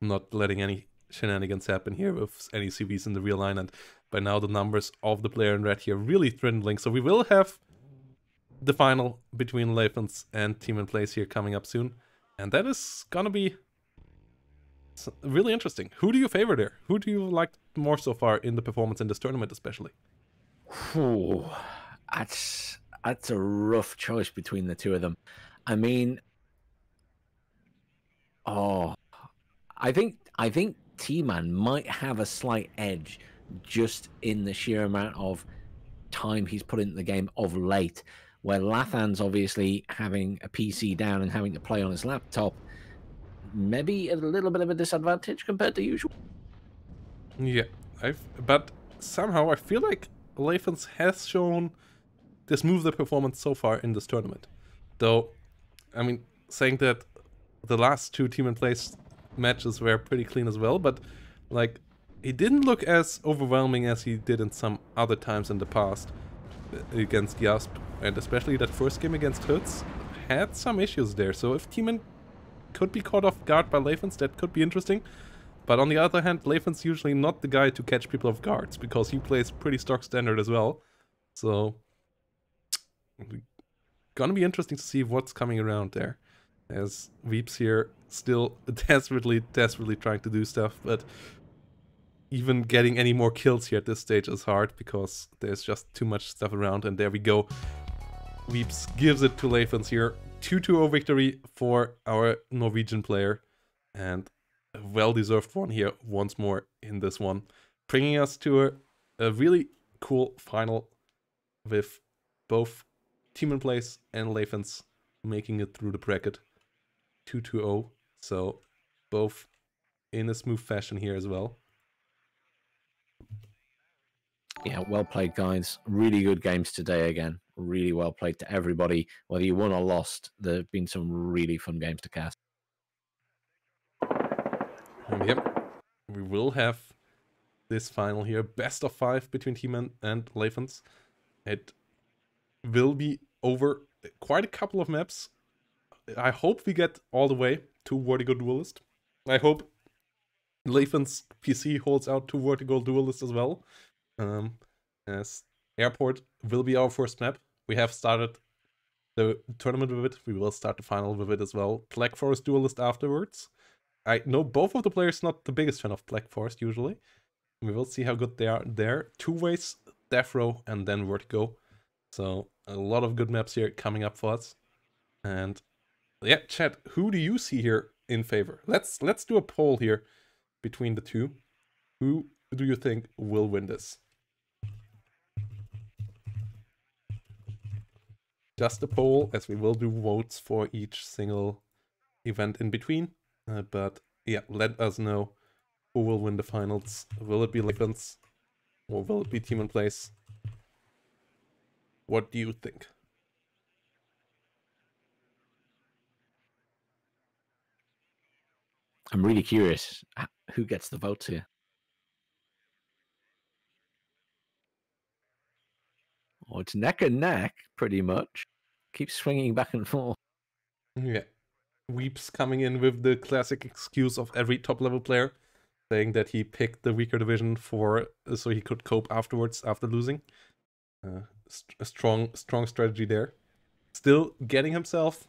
Not letting any shenanigans happen here with any CVs in the real line, and by now the numbers of the player in red here really dwindling. So we will have the final between Lathans and Tmanplays here coming up soon, and that is gonna be really interesting. Who do you favor there? Who do you like more so far in the performance in this tournament, especially? Ooh, that's a rough choice between the two of them. I mean, oh, I think T-Man might have a slight edge just in the sheer amount of time he's put into the game of late, where Lathan's obviously having a PC down and having to play on his laptop, maybe a little bit of a disadvantage compared to usual. Yeah, but somehow I feel like Lathans has shown the smoother performance so far in this tournament. Though, I mean, saying that the last two Tmanplays matches were pretty clean as well, but like, he didn't look as overwhelming as he did in some other times in the past against Yasp, and especially that first game against Hoods had some issues there. So if Tman could be caught off guard by Lathans, that could be interesting. But on the other hand, Lathan's usually not the guy to catch people off guards, because he plays pretty stock standard as well. So, gonna be interesting to see what's coming around there. As Weebs here still desperately trying to do stuff, but even getting any more kills here at this stage is hard, because there's just too much stuff around. And there we go. Weebs gives it to Lathans here. 2-2-0 victory for our Norwegian player. And a well-deserved one here once more in this one. Bringing us to a really cool final with both Tmanplays and Lathans making it through the bracket. 2-2-0. So both in a smooth fashion here as well. Yeah, well played, guys. Really good games today again. Really well played to everybody. Whether you won or lost, there have been some really fun games to cast. Yep, we will have this final here. Best of 5 between T-Man and Lathans. It will be over quite a couple of maps. I hope we get all the way to Vertigo Duelist. I hope Lathans PC holds out to Vertigo Duelist as well. As Airport will be our first map. We have started the tournament with it. We will start the final with it as well. Black Forest Duelist afterwards. I know both of the players not the biggest fan of Black Forest usually. We will see how good they are there. 2 ways, Death Row, and then Vertigo. So a lot of good maps here coming up for us. And yeah, chat, who do you see here in favor? Let's do a poll here between the two. Who do you think will win this? Just a poll, as we will do votes for each single event in between. But yeah, let us know who will win the finals. Will it be Lathans or will it be Tmanplays? What do you think? I'm really curious who gets the votes here. Oh, it's neck and neck, pretty much. Keeps swinging back and forth. Yeah. Weebs coming in with the classic excuse of every top-level player, saying that he picked the weaker division for so he could cope afterwards after losing. A strong strategy there. Still getting himself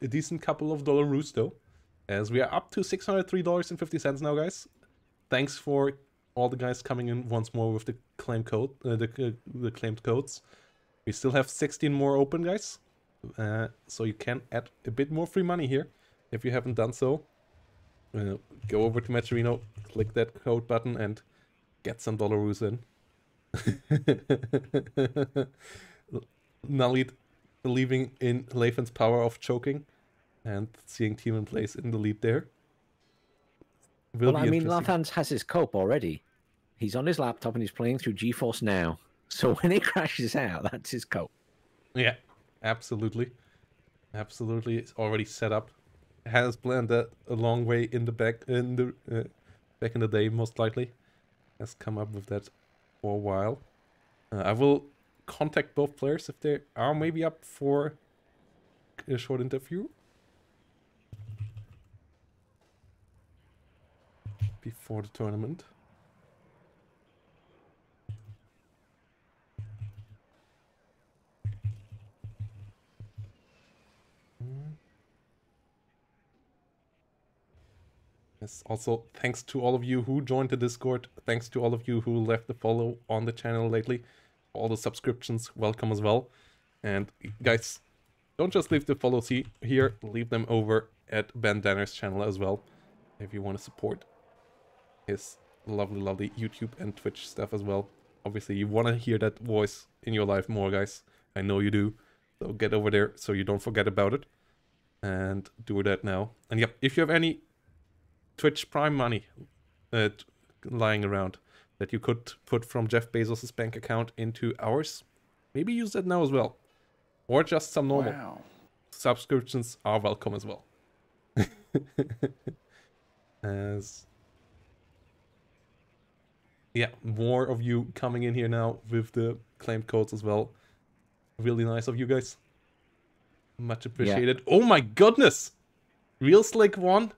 a decent couple of dollaroos though, as we are up to $603.50 now, guys. Thanks for all the guys coming in once more with the claim code, the claimed codes. We still have 16 more open, guys. So you can add a bit more free money here if you haven't done so. Go over to Matcherino, click that code button, and get some dollaroos in. Nalid believing in Lathans' power of choking and seeing Tmanplays in the lead there. Well, I mean, Lathans has his cope already. He's on his laptop and he's playing through GeForce Now. So when it crashes out, that's his cope. Yeah, absolutely. Absolutely, it's already set up. Has planned that a long way in the back in the day, most likely. Has come up with that for a while. I will contact both players if they are maybe up for a short interview before the tournament. Yes, also thanks to all of you who joined the Discord. Thanks to all of you who left the follow on the channel lately. All the subscriptions, welcome as well. And guys, don't just leave the follows here, leave them over at Ben Danner's channel as well, if you want to support his lovely YouTube and Twitch stuff as well. Obviously, you want to hear that voice in your life more, guys. I know you do. So get over there so you don't forget about it. And do that now. And yep, if you have any Twitch Prime money lying around that you could put from Jeff Bezos' bank account into ours, maybe use that now as well. Or just some normal subscriptions are welcome as well. As yeah, more of you coming in here now with the claimed codes as well. Really nice of you guys. Much appreciated. Yeah. Oh my goodness! Real Slick one.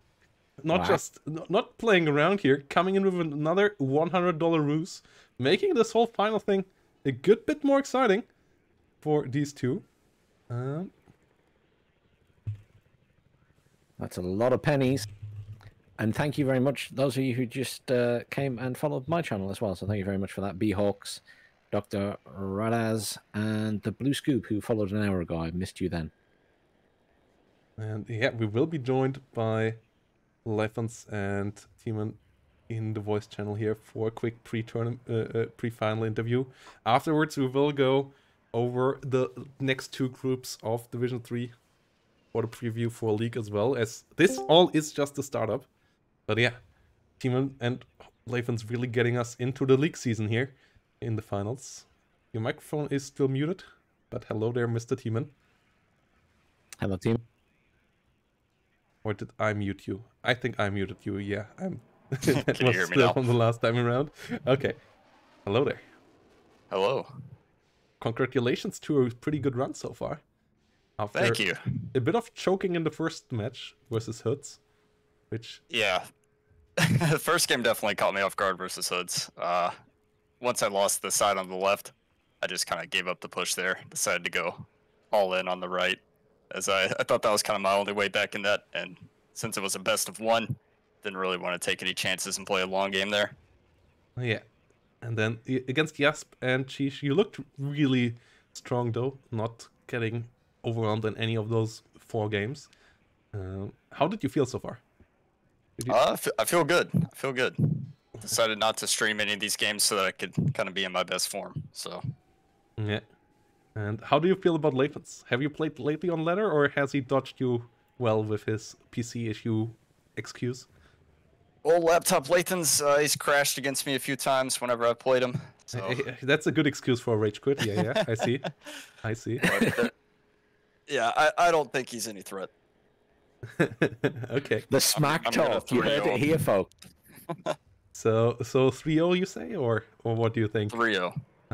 Not playing around here, coming in with another $100 ruse, making this whole final thing a good bit more exciting for these two. That's a lot of pennies. And thank you very much, those of you who just came and followed my channel as well. So thank you very much for that. B-Hawks, Dr. Radaz, and the Blue Scoop, who followed an hour ago. I missed you then. And yeah, we will be joined by Lathans and Tman in the voice channel here for a quick pre-final interview. Afterwards, we will go over the next two groups of Division 3 for the preview for League as well, as this all is just a startup. But yeah, Tman and Lathans really getting us into the League season here in the finals. Your microphone is still muted, but hello there, Mr. Tman. Hello, team. Or did I mute you? I think I muted you, yeah. That Can was you hear me still now? from the last time around. Okay. Hello there. Hello. Congratulations to a pretty good run so far. After Thank you. A bit of choking in the first match versus Hoods, which... Yeah. The first game definitely caught me off guard versus Hoods. Once I lost the side on the left, I just kind of gave up the push there. Decided to go all in on the right, as I thought that was kind of my only way back in that. And since it was a best of one, didn't really want to take any chances and play a long game there. Yeah. And then against Yasp and Chich, you looked really strong though, not getting overwhelmed in any of those 4 games. How did you feel so far? I feel good. I feel good. Decided not to stream any of these games so that I could kind of be in my best form. So. Yeah. And how do you feel about Lathans? Have you played lately on ladder, or has he dodged you well with his PC issue excuse? Old laptop Lathans, he's crashed against me a few times whenever I've played him. So. That's a good excuse for a rage quit. Yeah, I see. I see. Yeah, I don't think he's any threat. Okay. The smack talk. You heard it here, folks. So 3-0 you say, or what do you think? 3-0.